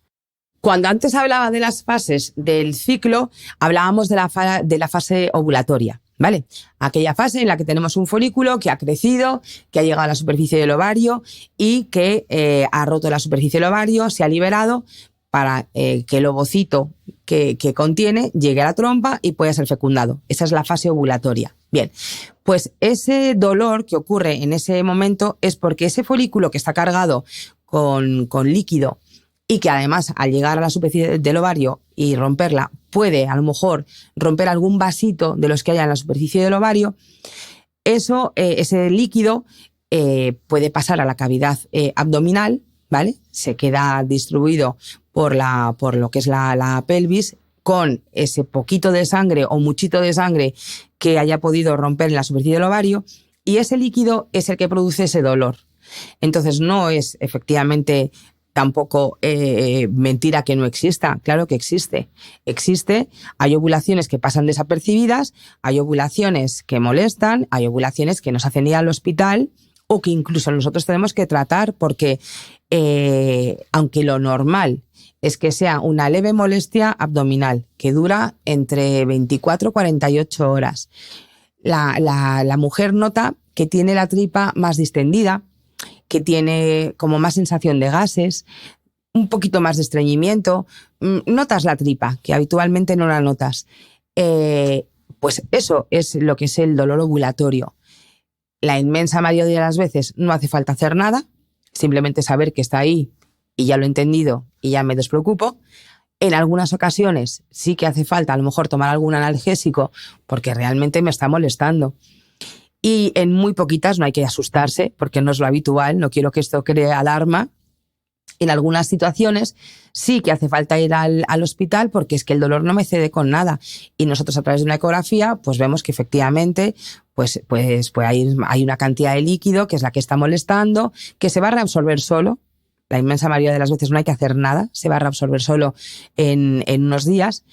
Cuando antes hablaba de las fases del ciclo, hablábamos de la fase ovulatoria, ¿vale? Aquella fase en la que tenemos un folículo que ha crecido, que ha llegado a la superficie del ovario y que ha roto la superficie del ovario, se ha liberado para que el ovocito que contiene llegue a la trompa y pueda ser fecundado. Esa es la fase ovulatoria. Bien, pues ese dolor que ocurre en ese momento es porque ese folículo que está cargado con líquido y que además al llegar a la superficie del ovario y romperla puede a lo mejor romper algún vasito de los que haya en la superficie del ovario, ese líquido puede pasar a la cavidad abdominal, ¿vale? Se queda distribuido por lo que es la pelvis, con ese poquito de sangre o muchito de sangre que haya podido romper en la superficie del ovario, y ese líquido es el que produce ese dolor. Entonces no es efectivamente tampoco mentira que no exista. Claro que existe. Hay ovulaciones que pasan desapercibidas, hay ovulaciones que molestan, hay ovulaciones que nos hacen ir al hospital o que incluso nosotros tenemos que tratar porque aunque lo normal es que sea una leve molestia abdominal que dura entre 24 y 48 horas, la mujer nota que tiene la tripa más distendida, que tiene como más sensación de gases, un poquito más de estreñimiento, notas la tripa, que habitualmente no la notas. Pues eso es lo que es el dolor ovulatorio. La inmensa mayoría de las veces no hace falta hacer nada, simplemente saber que está ahí y ya lo he entendido y ya me despreocupo. En algunas ocasiones sí que hace falta a lo mejor tomar algún analgésico porque realmente me está molestando. Y en muy poquitas, no hay que asustarse porque no es lo habitual, no quiero que esto cree alarma. En algunas situaciones sí que hace falta ir al hospital porque es que el dolor no me cede con nada. Y nosotros a través de una ecografía pues vemos que efectivamente pues hay una cantidad de líquido que es la que está molestando, que se va a reabsorber solo. La inmensa mayoría de las veces no hay que hacer nada, se va a reabsorber solo en unos días.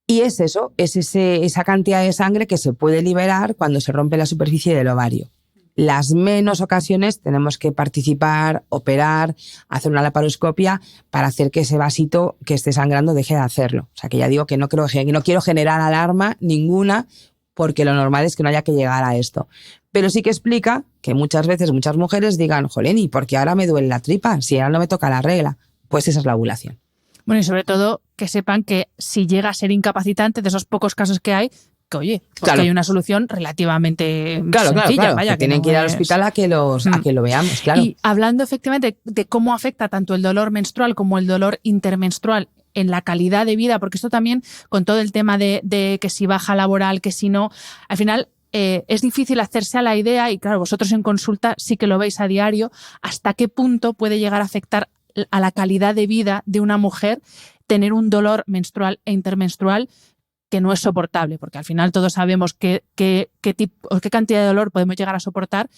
Y es eso, esa cantidad de sangre que se puede liberar cuando se rompe la superficie del ovario. Las menos ocasiones tenemos que participar, operar, hacer una laparoscopia para hacer que ese vasito que esté sangrando deje de hacerlo. O sea, que ya digo que no quiero generar alarma ninguna, porque lo normal es que no haya que llegar a esto. Pero sí que explica que muchas veces muchas mujeres digan, jolín, ¿y por qué ahora me duele la tripa? Si ahora no me toca la regla. Pues esa es la ovulación. Bueno, y sobre todo que sepan que si llega a ser incapacitante, de esos pocos casos que hay, que oye, pues claro, que hay una solución relativamente sencilla. Claro. Vaya, que tienen que ir al hospital a que lo veamos, claro. Y hablando efectivamente de cómo afecta tanto el dolor menstrual como el dolor intermenstrual en la calidad de vida, porque esto también, con todo el tema de que si baja laboral, que si no, al final es difícil hacerse a la idea, y claro, vosotros en consulta sí que lo veis a diario, hasta qué punto puede llegar a afectar a la calidad de vida de una mujer tener un dolor menstrual e intermenstrual que no es soportable, porque al final todos sabemos qué tipo o qué cantidad de dolor podemos llegar a soportar,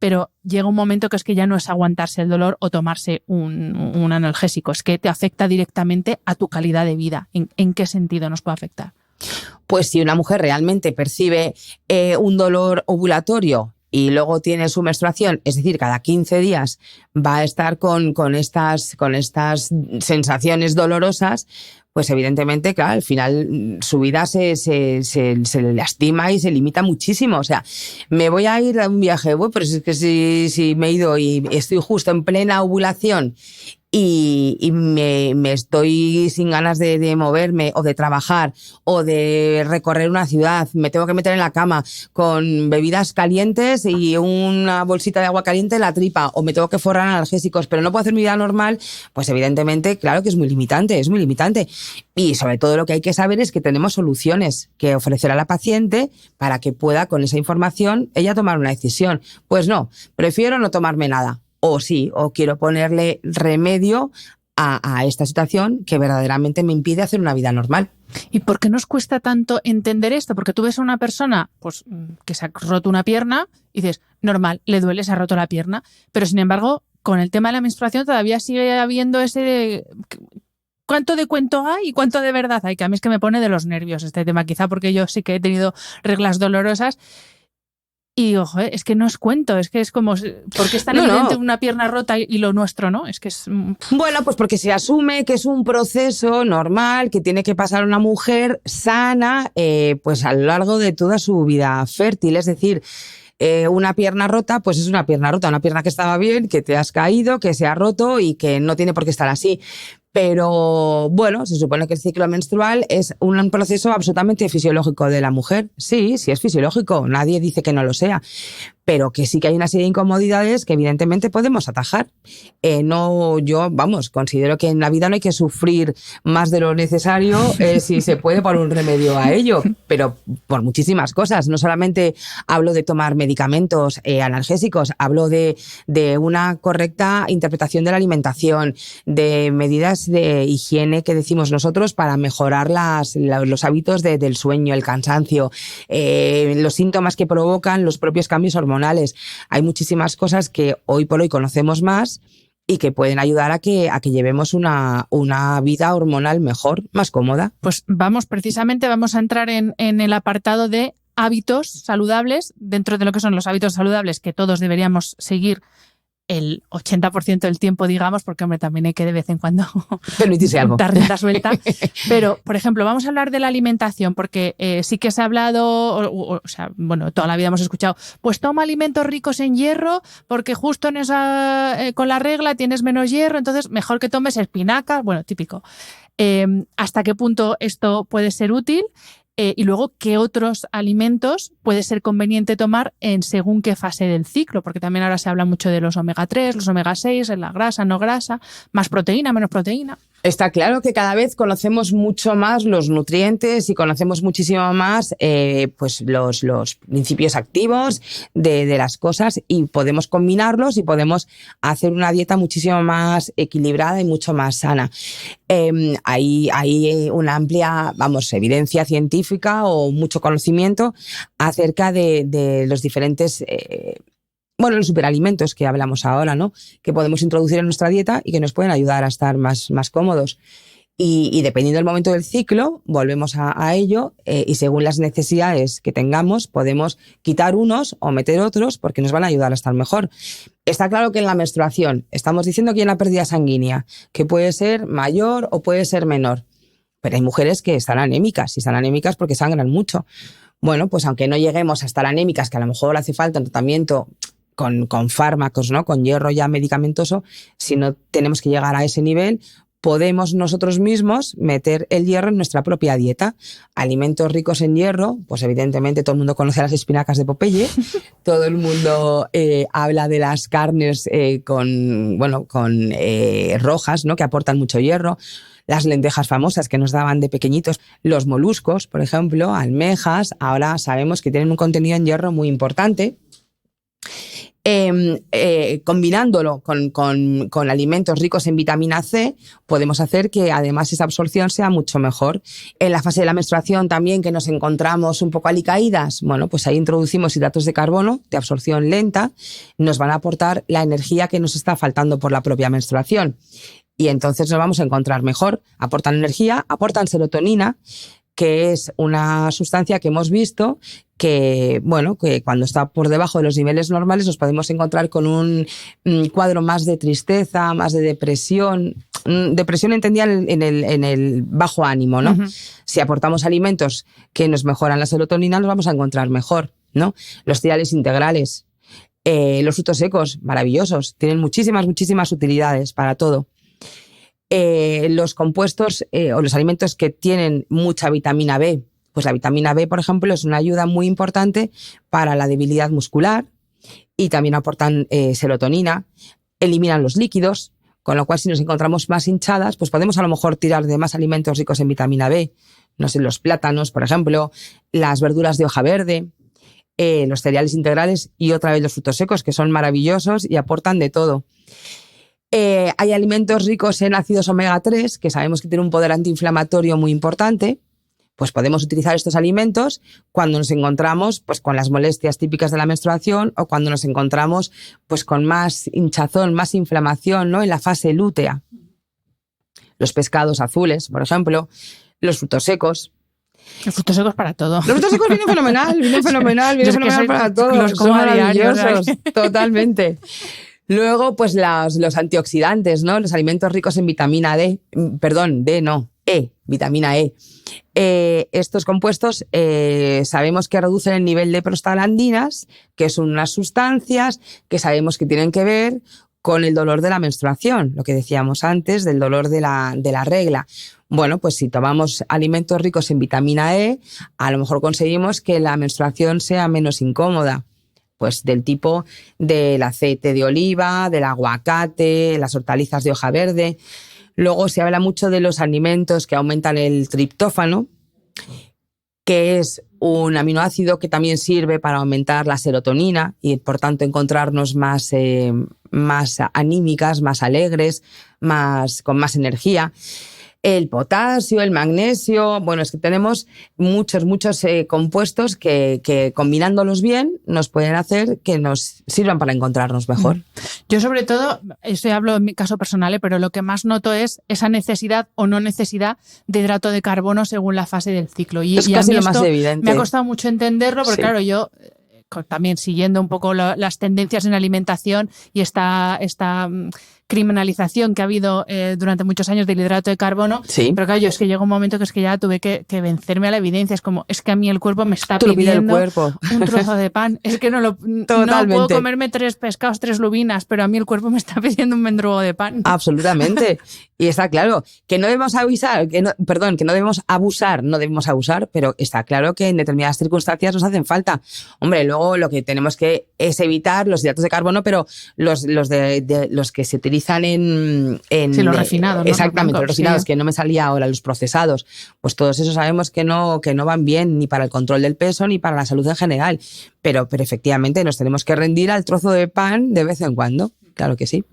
pero llega un momento que es que ya no es aguantarse el dolor o tomarse un analgésico, es que te afecta directamente a tu calidad de vida. ¿En qué sentido nos puede afectar? Pues si una mujer realmente percibe un dolor ovulatorio y luego tiene su menstruación, es decir, cada 15 días va a estar con estas sensaciones dolorosas, pues evidentemente, claro, al final su vida se lastima y se limita muchísimo. O sea, me voy a ir a un viaje, bueno, pero es que si me he ido y estoy justo en plena ovulación y me estoy sin ganas de moverme o de trabajar o de recorrer una ciudad, me tengo que meter en la cama con bebidas calientes y una bolsita de agua caliente en la tripa, o me tengo que forrar analgésicos, pero no puedo hacer mi vida normal, pues evidentemente, claro que es muy limitante. Y sobre todo lo que hay que saber es que tenemos soluciones que ofrecer a la paciente para que pueda, con esa información, ella tomar una decisión. Pues no, prefiero no tomarme nada. O sí, o quiero ponerle remedio a esta situación que verdaderamente me impide hacer una vida normal. ¿Y por qué nos cuesta tanto entender esto? Porque tú ves a una persona pues, que se ha roto una pierna y dices, normal, le duele, se ha roto la pierna. Pero sin embargo, con el tema de la menstruación todavía sigue habiendo ese de ¿cuánto de cuento hay y cuánto de verdad hay? Que a mí es que me pone de los nervios este tema, quizá porque yo sí que he tenido reglas dolorosas. Y ojo, es que no es cuento, es que es como, ¿por qué es tan evidente una pierna rota y lo nuestro no? Es que es... Bueno, pues porque se asume que es un proceso normal que tiene que pasar una mujer sana pues a lo largo de toda su vida fértil. Es decir, una pierna rota, pues es una pierna rota, una pierna que estaba bien, que te has caído, que se ha roto y que no tiene por qué estar así. Pero bueno, se supone que el ciclo menstrual es un proceso absolutamente fisiológico de la mujer. Sí, sí es fisiológico, nadie dice que no lo sea, pero que sí que hay una serie de incomodidades que evidentemente podemos atajar. Considero que en la vida no hay que sufrir más de lo necesario si se puede poner un remedio a ello, pero por muchísimas cosas. No solamente hablo de tomar medicamentos analgésicos, hablo de una correcta interpretación de la alimentación, de medidas de higiene que decimos nosotros para mejorar los hábitos del sueño, el cansancio, los síntomas que provocan los propios cambios hormonales. Hay muchísimas cosas que hoy por hoy conocemos más y que pueden ayudar a que llevemos una vida hormonal mejor, más cómoda. Pues vamos a entrar en el apartado de hábitos saludables, dentro de lo que son los hábitos saludables que todos deberíamos seguir el 80% del tiempo, digamos, porque hombre, también hay que de vez en cuando permitirse algo, dar rienda suelta. Pero, por ejemplo, vamos a hablar de la alimentación, porque sí que se ha hablado, toda la vida hemos escuchado, pues toma alimentos ricos en hierro, porque justo en con la regla tienes menos hierro, entonces mejor que tomes espinacas, bueno, típico. ¿Hasta qué punto esto puede ser útil? Y luego, ¿qué otros alimentos puede ser conveniente tomar en según qué fase del ciclo? Porque también ahora se habla mucho de los omega 3, los omega 6, la grasa, no grasa, más proteína, menos proteína. Está claro que cada vez conocemos mucho más los nutrientes y conocemos muchísimo más pues los principios activos de las cosas, y podemos combinarlos y podemos hacer una dieta muchísimo más equilibrada y mucho más sana. Hay una amplia, evidencia científica o mucho conocimiento acerca de los diferentes los superalimentos que hablamos ahora, ¿no? Que podemos introducir en nuestra dieta y que nos pueden ayudar a estar más cómodos. Y dependiendo del momento del ciclo, volvemos a ello y según las necesidades que tengamos, podemos quitar unos o meter otros porque nos van a ayudar a estar mejor. Está claro que en la menstruación estamos diciendo que hay una pérdida sanguínea, que puede ser mayor o puede ser menor. Pero hay mujeres que están anémicas, y están anémicas porque sangran mucho. Bueno, pues aunque no lleguemos a estar anémicas, que a lo mejor hace falta un tratamiento con fármacos, ¿no? Con hierro ya medicamentoso, si no tenemos que llegar a ese nivel, podemos nosotros mismos meter el hierro en nuestra propia dieta. Alimentos ricos en hierro, pues evidentemente todo el mundo conoce las espinacas de Popeye, todo el mundo habla de las carnes rojas, ¿no? Que aportan mucho hierro. Las lentejas famosas que nos daban de pequeñitos, los moluscos, por ejemplo, almejas, ahora sabemos que tienen un contenido en hierro muy importante. Combinándolo con alimentos ricos en vitamina C, podemos hacer que además esa absorción sea mucho mejor. En la fase de la menstruación también, que nos encontramos un poco alicaídas, bueno, pues ahí introducimos hidratos de carbono de absorción lenta, nos van a aportar la energía que nos está faltando por la propia menstruación. Y entonces nos vamos a encontrar mejor. Aportan energía, aportan serotonina, que es una sustancia que hemos visto que cuando está por debajo de los niveles normales nos podemos encontrar con un cuadro más de tristeza, más de depresión. Depresión entendía en el bajo ánimo, ¿no? Uh-huh. Si aportamos alimentos que nos mejoran la serotonina, nos vamos a encontrar mejor, ¿no? Los cereales integrales, los frutos secos, maravillosos, tienen muchísimas utilidades para todo. Los compuestos o los alimentos que tienen mucha vitamina B, pues la vitamina B, por ejemplo, es una ayuda muy importante para la debilidad muscular y también aportan serotonina, eliminan los líquidos, con lo cual si nos encontramos más hinchadas, pues podemos a lo mejor tirar de más alimentos ricos en vitamina B, no sé, los plátanos, por ejemplo, las verduras de hoja verde, los cereales integrales y otra vez los frutos secos, que son maravillosos y aportan de todo. Hay alimentos ricos en ácidos omega 3, que sabemos que tienen un poder antiinflamatorio muy importante. Pues podemos utilizar estos alimentos cuando nos encontramos pues, con las molestias típicas de la menstruación o cuando nos encontramos pues, con más hinchazón, más inflamación, ¿no? En la fase lútea. Los pescados azules, por ejemplo, los frutos secos. Los frutos secos para todo. Los frutos secos vienen fenomenal para todos. Los como a diario, totalmente. Luego, pues los antioxidantes, ¿no? Los alimentos ricos en vitamina vitamina E. Estos compuestos sabemos que reducen el nivel de prostaglandinas, que son unas sustancias que sabemos que tienen que ver con el dolor de la menstruación, lo que decíamos antes del dolor de la regla. Bueno, pues si tomamos alimentos ricos en vitamina E, a lo mejor conseguimos que la menstruación sea menos incómoda. Pues del tipo del aceite de oliva, del aguacate, las hortalizas de hoja verde. Luego se habla mucho de los alimentos que aumentan el triptófano, que es un aminoácido que también sirve para aumentar la serotonina y por tanto encontrarnos más anímicas, más alegres, con más energía. El potasio, el magnesio, bueno, es que tenemos muchos compuestos que combinándolos bien nos pueden hacer que nos sirvan para encontrarnos mejor. Yo sobre todo, esto hablo en mi caso personal, pero lo que más noto es esa necesidad o no necesidad de hidrato de carbono según la fase del ciclo. Y casi lo más evidente. Me ha costado mucho entenderlo porque claro, yo también siguiendo un poco las tendencias en alimentación y esta criminalización que ha habido durante muchos años del hidrato de carbono, sí. Pero claro, yo es que llegó un momento que es que ya tuve que vencerme a la evidencia, es que a mí el cuerpo me está pidiendo un trozo de pan, es que no puedo comerme 3 pescados, 3 lubinas, pero a mí el cuerpo me está pidiendo un mendrugo de pan. Absolutamente, y está claro que no debemos abusar, pero está claro que en determinadas circunstancias nos hacen falta. Hombre, luego lo que tenemos que es evitar los hidratos de carbono, pero los que se utilizan en los refinados, ¿no? Exactamente, los refinados, sí. Que no me salía ahora, los procesados, pues todos esos sabemos que no van bien ni para el control del peso ni para la salud en general. pero efectivamente nos tenemos que rendir al trozo de pan de vez en cuando. Claro que sí.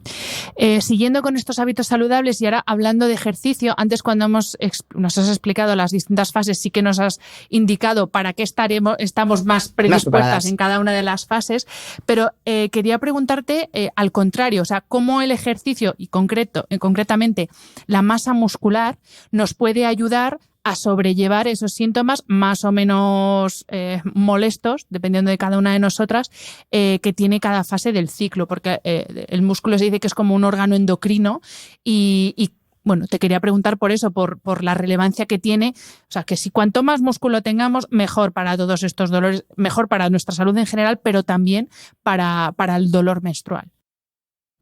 Siguiendo con estos hábitos saludables y ahora hablando de ejercicio, antes cuando nos has explicado las distintas fases, sí que nos has indicado para qué estamos más predispuestas en cada una de las fases, pero quería preguntarte al contrario, o sea, cómo el ejercicio y concretamente la masa muscular nos puede ayudar a sobrellevar esos síntomas más o menos molestos, dependiendo de cada una de nosotras, que tiene cada fase del ciclo, porque el músculo se dice que es como un órgano endocrino y bueno, te quería preguntar por eso, por la relevancia que tiene, o sea, que si cuanto más músculo tengamos, mejor para todos estos dolores, mejor para nuestra salud en general, pero también para el dolor menstrual.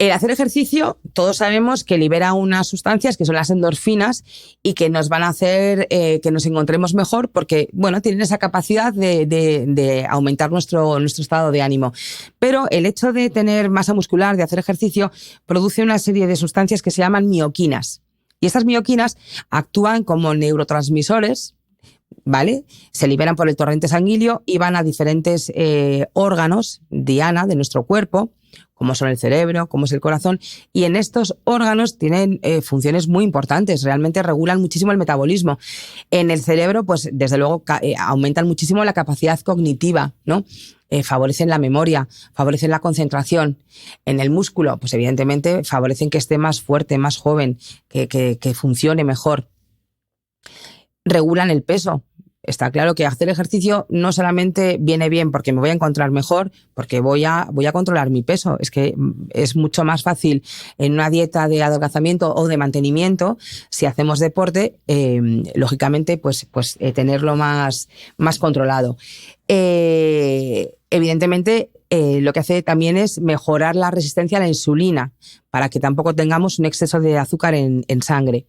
El hacer ejercicio, todos sabemos que libera unas sustancias que son las endorfinas y que nos van a hacer que nos encontremos mejor porque, bueno, tienen esa capacidad de aumentar nuestro estado de ánimo. Pero el hecho de tener masa muscular, de hacer ejercicio, produce una serie de sustancias que se llaman mioquinas. Y estas mioquinas actúan como neurotransmisores, ¿vale? Se liberan por el torrente sanguíneo y van a diferentes órganos, diana, de nuestro cuerpo, como son el cerebro, como es el corazón, y en estos órganos tienen funciones muy importantes, realmente regulan muchísimo el metabolismo. En el cerebro, pues desde luego aumentan muchísimo la capacidad cognitiva, ¿no? Favorecen la memoria, favorecen la concentración. En el músculo, pues evidentemente favorecen que esté más fuerte, más joven, que funcione mejor. Regulan el peso. Está claro que hacer ejercicio no solamente viene bien porque me voy a encontrar mejor, porque voy a controlar mi peso. Es que es mucho más fácil en una dieta de adelgazamiento o de mantenimiento, si hacemos deporte, lógicamente, pues tenerlo más controlado. Evidentemente, lo que hace también es mejorar la resistencia a la insulina, para que tampoco tengamos un exceso de azúcar en sangre.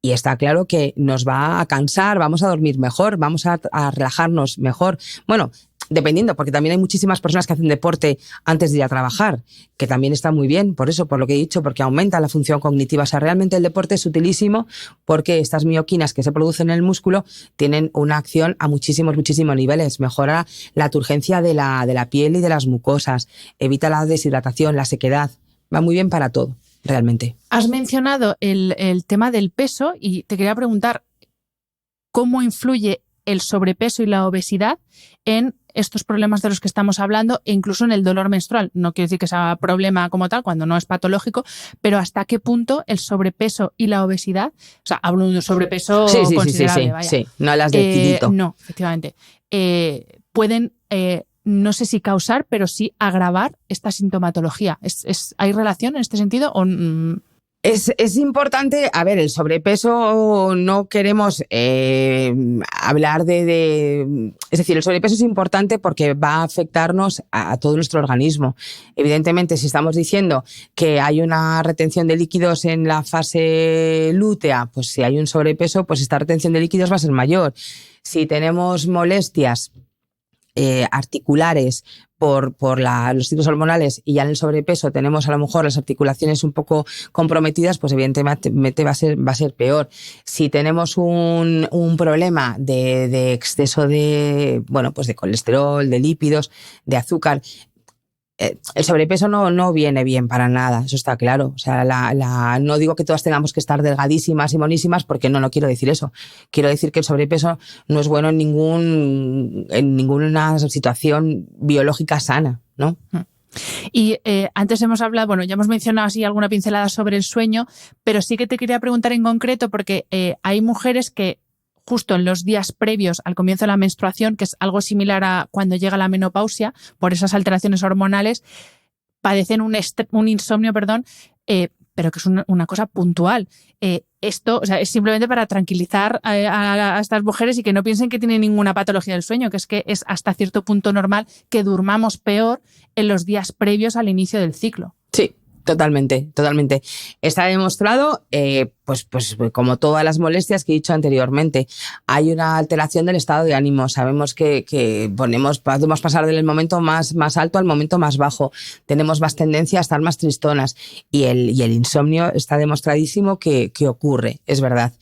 Y está claro que nos va a cansar, vamos a dormir mejor, vamos a relajarnos mejor. Bueno, dependiendo, porque también hay muchísimas personas que hacen deporte antes de ir a trabajar, que también está muy bien, por eso, por lo que he dicho, porque aumenta la función cognitiva. O sea, realmente el deporte es utilísimo porque estas mioquinas que se producen en el músculo tienen una acción a muchísimos niveles. Mejora la turgencia de la piel y de las mucosas, evita la deshidratación, la sequedad. Va muy bien para todo. Realmente. Has mencionado el tema del peso y te quería preguntar cómo influye el sobrepeso y la obesidad en estos problemas de los que estamos hablando e incluso en el dolor menstrual. No quiero decir que sea problema como tal, cuando no es patológico, pero hasta qué punto el sobrepeso y la obesidad, o sea, hablo de un sobrepeso considerable, vaya. Sí, no las del kilito. No, efectivamente. Pueden... no sé si causar, pero sí agravar esta sintomatología. ¿Hay relación en este sentido? Es importante, a ver, el sobrepeso no queremos hablar es decir, el sobrepeso es importante porque va a afectarnos a todo nuestro organismo. Evidentemente, si estamos diciendo que hay una retención de líquidos en la fase lútea, pues si hay un sobrepeso, pues esta retención de líquidos va a ser mayor. Si tenemos molestias articulares por los ciclos hormonales y ya en el sobrepeso tenemos a lo mejor las articulaciones un poco comprometidas, pues evidentemente va a ser peor. Si tenemos un problema de exceso de colesterol, de lípidos, de azúcar, el sobrepeso no viene bien para nada, eso está claro. O sea, no digo que todas tengamos que estar delgadísimas y monísimas, porque no quiero decir eso. Quiero decir que el sobrepeso no es bueno en ninguna situación biológica sana, ¿no? Y antes hemos hablado, ya hemos mencionado así alguna pincelada sobre el sueño, pero sí que te quería preguntar en concreto, porque hay mujeres que justo en los días previos al comienzo de la menstruación, que es algo similar a cuando llega la menopausia, por esas alteraciones hormonales, padecen un insomnio, pero que es una cosa puntual. Esto, o sea, es simplemente para tranquilizar a estas mujeres y que no piensen que tienen ninguna patología del sueño, que es hasta cierto punto normal que durmamos peor en los días previos al inicio del ciclo. Sí. Totalmente. Está demostrado, pues como todas las molestias que he dicho anteriormente, hay una alteración del estado de ánimo. Sabemos que podemos pasar del momento más alto al momento más bajo. Tenemos más tendencia a estar más tristonas y el insomnio está demostradísimo que ocurre, es verdad.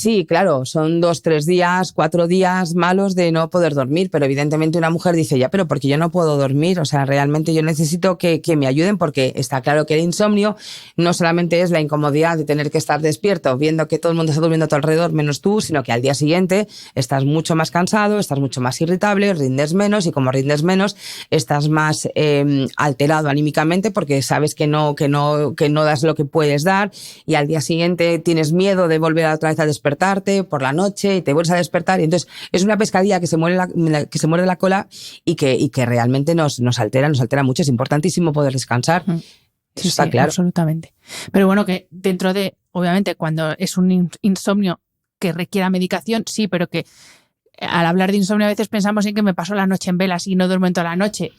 Sí, claro, son 2, 3 días, 4 días malos de no poder dormir, pero evidentemente una mujer dice, ya, pero ¿por qué yo no puedo dormir? O sea, realmente yo necesito que me ayuden, porque está claro que el insomnio no solamente es la incomodidad de tener que estar despierto viendo que todo el mundo está durmiendo a tu alrededor menos tú, sino que al día siguiente estás mucho más cansado, estás mucho más irritable, rindes menos, y como rindes menos estás más alterado anímicamente, porque sabes que no das lo que puedes dar, y al día siguiente tienes miedo de volver otra vez a despertarte por la noche y te vuelves a despertar, y entonces es una pescadilla que se muerde la cola y que realmente nos altera mucho. Es importantísimo poder descansar. Eso está claro. Absolutamente. Pero bueno, que dentro de, obviamente, cuando es un insomnio que requiera medicación, sí, pero que al hablar de insomnio a veces pensamos en que me paso la noche en velas y no duermo en toda la noche.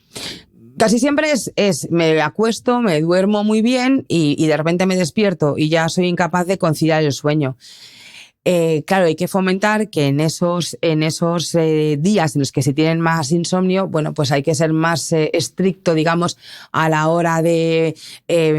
Casi siempre es me acuesto, me duermo muy bien y de repente me despierto y ya soy incapaz de conciliar el sueño. Claro, hay que fomentar que en esos días en los que se tienen más insomnio, bueno, pues hay que ser más estricto, digamos, a la hora de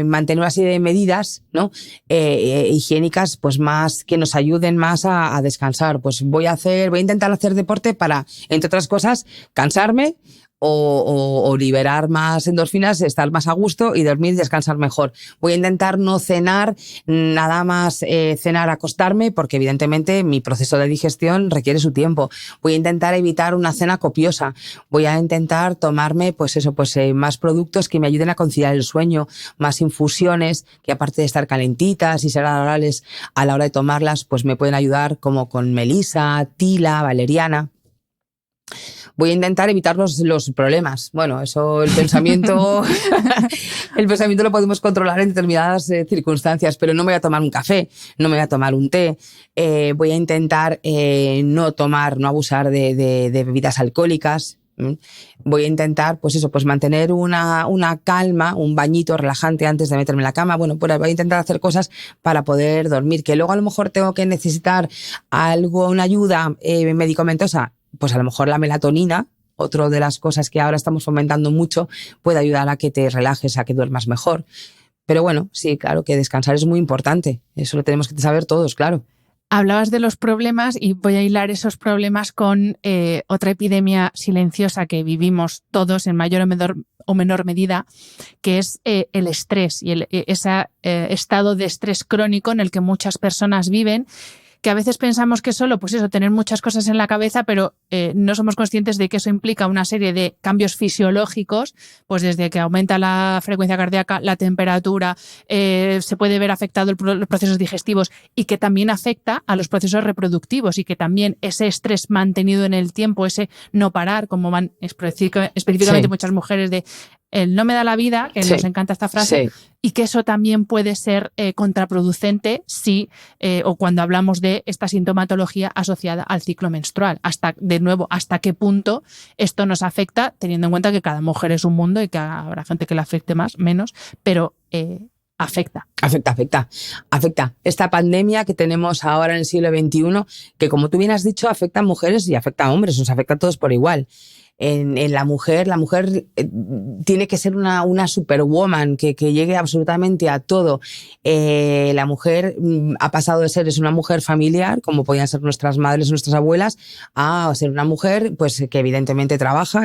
mantener una serie de medidas, ¿no? Higiénicas, pues más que nos ayuden más a descansar. Pues voy a intentar hacer deporte para, entre otras cosas, cansarme, o liberar más endorfinas, estar más a gusto y dormir y descansar mejor. Voy a intentar no cenar, nada más cenar, acostarme, porque evidentemente mi proceso de digestión requiere su tiempo. Voy a intentar evitar una cena copiosa. Voy a intentar tomarme, más productos que me ayuden a conciliar el sueño, más infusiones que, aparte de estar calentitas y ser agradables a la hora de tomarlas, pues me pueden ayudar, como con melisa, tila, valeriana. Voy a intentar evitar los problemas. Bueno, eso, el pensamiento lo podemos controlar en determinadas circunstancias, pero no me voy a tomar un café, no me voy a tomar un té. Voy a intentar no abusar de bebidas alcohólicas. Voy a intentar, mantener una calma, un bañito relajante antes de meterme en la cama. Bueno, pues voy a intentar hacer cosas para poder dormir. Que luego a lo mejor tengo que necesitar una ayuda medicamentosa. Pues a lo mejor la melatonina, otra de las cosas que ahora estamos fomentando mucho, puede ayudar a que te relajes, a que duermas mejor. Pero bueno, sí, claro que descansar es muy importante. Eso lo tenemos que saber todos, claro. Hablabas de los problemas y voy a hilar esos problemas con otra epidemia silenciosa que vivimos todos en mayor o menor medida, que es el estrés y ese estado de estrés crónico en el que muchas personas viven, que a veces pensamos que solo, tener muchas cosas en la cabeza, pero no somos conscientes de que eso implica una serie de cambios fisiológicos, pues desde que aumenta la frecuencia cardíaca, la temperatura, se puede ver afectado los procesos digestivos, y que también afecta a los procesos reproductivos, y que también ese estrés mantenido en el tiempo, ese no parar, como van específicamente muchas mujeres de el no me da la vida, que nos encanta esta frase, y que eso también puede ser contraproducente o cuando hablamos de esta sintomatología asociada al ciclo menstrual. Hasta qué punto esto nos afecta, teniendo en cuenta que cada mujer es un mundo y que habrá gente que le afecte más, menos, pero afecta. Afecta. Esta pandemia que tenemos ahora en el siglo XXI, que como tú bien has dicho, afecta a mujeres y afecta a hombres, nos afecta a todos por igual. En la mujer tiene que ser una superwoman que llegue absolutamente a todo. La mujer ha pasado de ser una mujer familiar, como podían ser nuestras madres, nuestras abuelas, a ser una mujer que evidentemente trabaja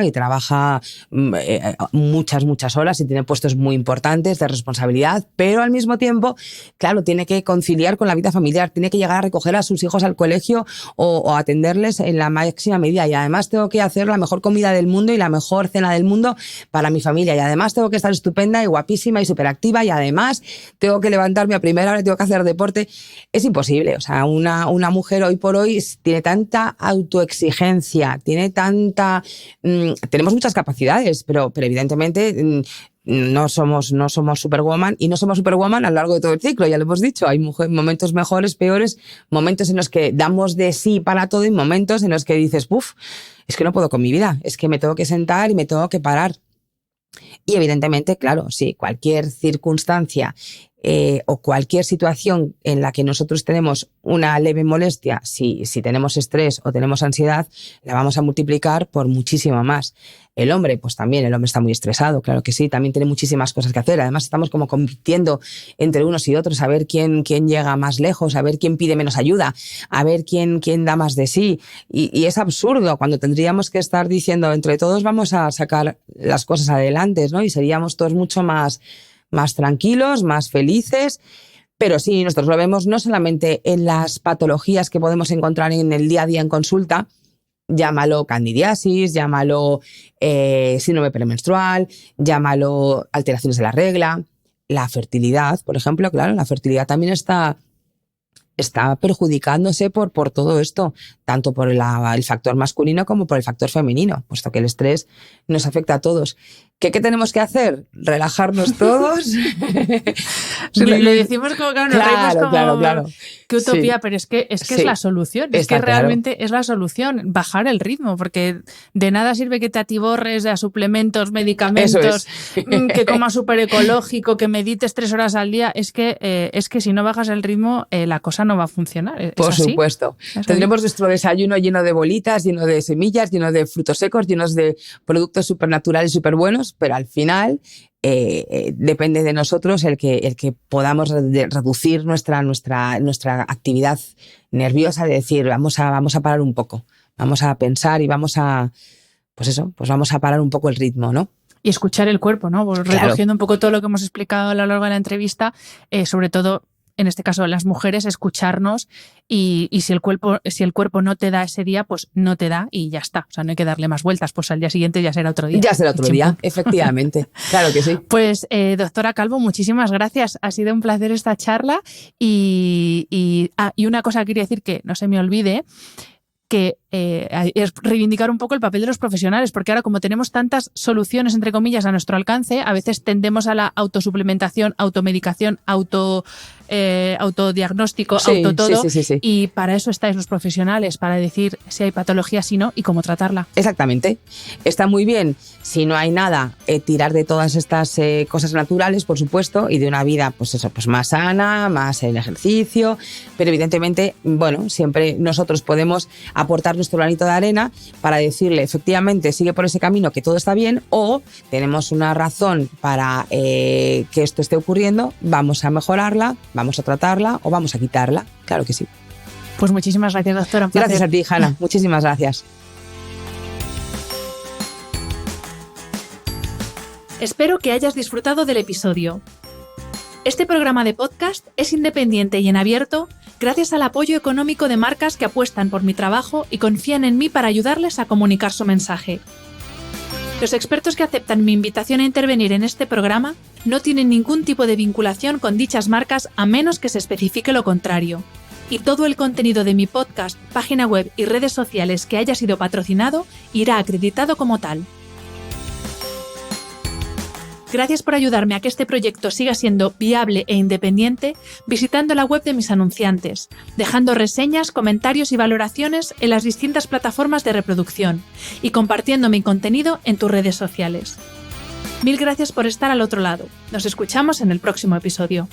muchas horas y tiene puestos muy importantes de responsabilidad, pero al mismo tiempo, claro, tiene que conciliar con la vida familiar, tiene que llegar a recoger a sus hijos al colegio o atenderles en la máxima medida, y además tengo que hacer la mejor comida del mundo y la mejor cena del mundo para mi familia, y además tengo que estar estupenda y guapísima y superactiva, y además tengo que levantarme a primera hora, tengo que hacer deporte. Es imposible. O sea, una mujer hoy por hoy tiene tanta autoexigencia, tenemos muchas capacidades, pero evidentemente no somos superwoman, y no somos superwoman a lo largo de todo el ciclo, ya lo hemos dicho. Hay momentos mejores, peores, momentos en los que damos de sí para todo y momentos en los que dices, es que no puedo con mi vida, es que me tengo que sentar y me tengo que parar. Y evidentemente, claro, sí, cualquier circunstancia o cualquier situación en la que nosotros tenemos una leve molestia, si tenemos estrés o tenemos ansiedad, la vamos a multiplicar por muchísimo más. El hombre, pues también, el hombre está muy estresado, claro que sí, también tiene muchísimas cosas que hacer. Además, estamos como compitiendo entre unos y otros, a ver quién llega más lejos, a ver quién pide menos ayuda, a ver quién da más de sí. Y es absurdo cuando tendríamos que estar diciendo, entre todos vamos a sacar las cosas adelante, ¿no? Y seríamos todos mucho más tranquilos, más felices. Pero sí, nosotros lo vemos no solamente en las patologías que podemos encontrar en el día a día en consulta, llámalo candidiasis, llámalo síndrome premenstrual, llámalo alteraciones de la regla, la fertilidad, por ejemplo, claro, la fertilidad también está perjudicándose por todo esto, tanto por el factor masculino como por el factor femenino, puesto que el estrés nos afecta a todos. ¿Qué tenemos que hacer? Relajarnos todos. Sí, lo decimos como que nos reímos como claro. Qué utopía, Sí. pero es que Sí. es la solución. Es Está que realmente es la solución, bajar el ritmo, porque de nada sirve que te atiborres a suplementos, medicamentos, que comas súper ecológico, que medites 3 horas al día. Es que si no bajas el ritmo, la cosa no va a funcionar. Por supuesto. Tendremos nuestro desayuno lleno de bolitas, lleno de semillas, lleno de frutos secos, llenos de productos supernaturales, súper buenos, pero al final depende de nosotros el que podamos reducir nuestra actividad nerviosa, de decir, vamos a parar un poco, vamos a pensar y vamos a parar un poco el ritmo, ¿no? Y escuchar el cuerpo, ¿no? Pues Claro. recogiendo un poco todo lo que hemos explicado a lo largo de la entrevista, sobre todo en este caso las mujeres, escucharnos y si el cuerpo no te da ese día, pues no te da y ya está. O sea, no hay que darle más vueltas, pues al día siguiente ya será otro día. Ya será otro día, efectivamente. Claro que sí. Pues doctora Calvo, muchísimas gracias. Ha sido un placer esta charla y una cosa que quería decir que no se me olvide, que es reivindicar un poco el papel de los profesionales, porque ahora como tenemos tantas soluciones, entre comillas, a nuestro alcance, a veces tendemos a la autosuplementación, automedicación, autodiagnóstico, Sí. Y para eso estáis los profesionales, para decir si hay patología, si no, y cómo tratarla. Exactamente. Está muy bien, si no hay nada, tirar de todas estas cosas naturales, por supuesto, y de una vida, pues más sana, más en ejercicio, pero evidentemente, bueno, siempre nosotros podemos aportar nuestro granito de arena para decirle, efectivamente, sigue por ese camino, que todo está bien, o tenemos una razón para que esto esté ocurriendo, vamos a mejorarla, vamos a tratarla o vamos a quitarla. Claro que sí. Pues muchísimas gracias, doctora. Un placer. Gracias a ti, Hanna. Muchísimas gracias. Espero que hayas disfrutado del episodio. Este programa de podcast es independiente y en abierto gracias al apoyo económico de marcas que apuestan por mi trabajo y confían en mí para ayudarles a comunicar su mensaje. Los expertos que aceptan mi invitación a intervenir en este programa no tienen ningún tipo de vinculación con dichas marcas a menos que se especifique lo contrario. Y todo el contenido de mi podcast, página web y redes sociales que haya sido patrocinado irá acreditado como tal. Gracias por ayudarme a que este proyecto siga siendo viable e independiente visitando la web de mis anunciantes, dejando reseñas, comentarios y valoraciones en las distintas plataformas de reproducción y compartiendo mi contenido en tus redes sociales. Mil gracias por estar al otro lado. Nos escuchamos en el próximo episodio.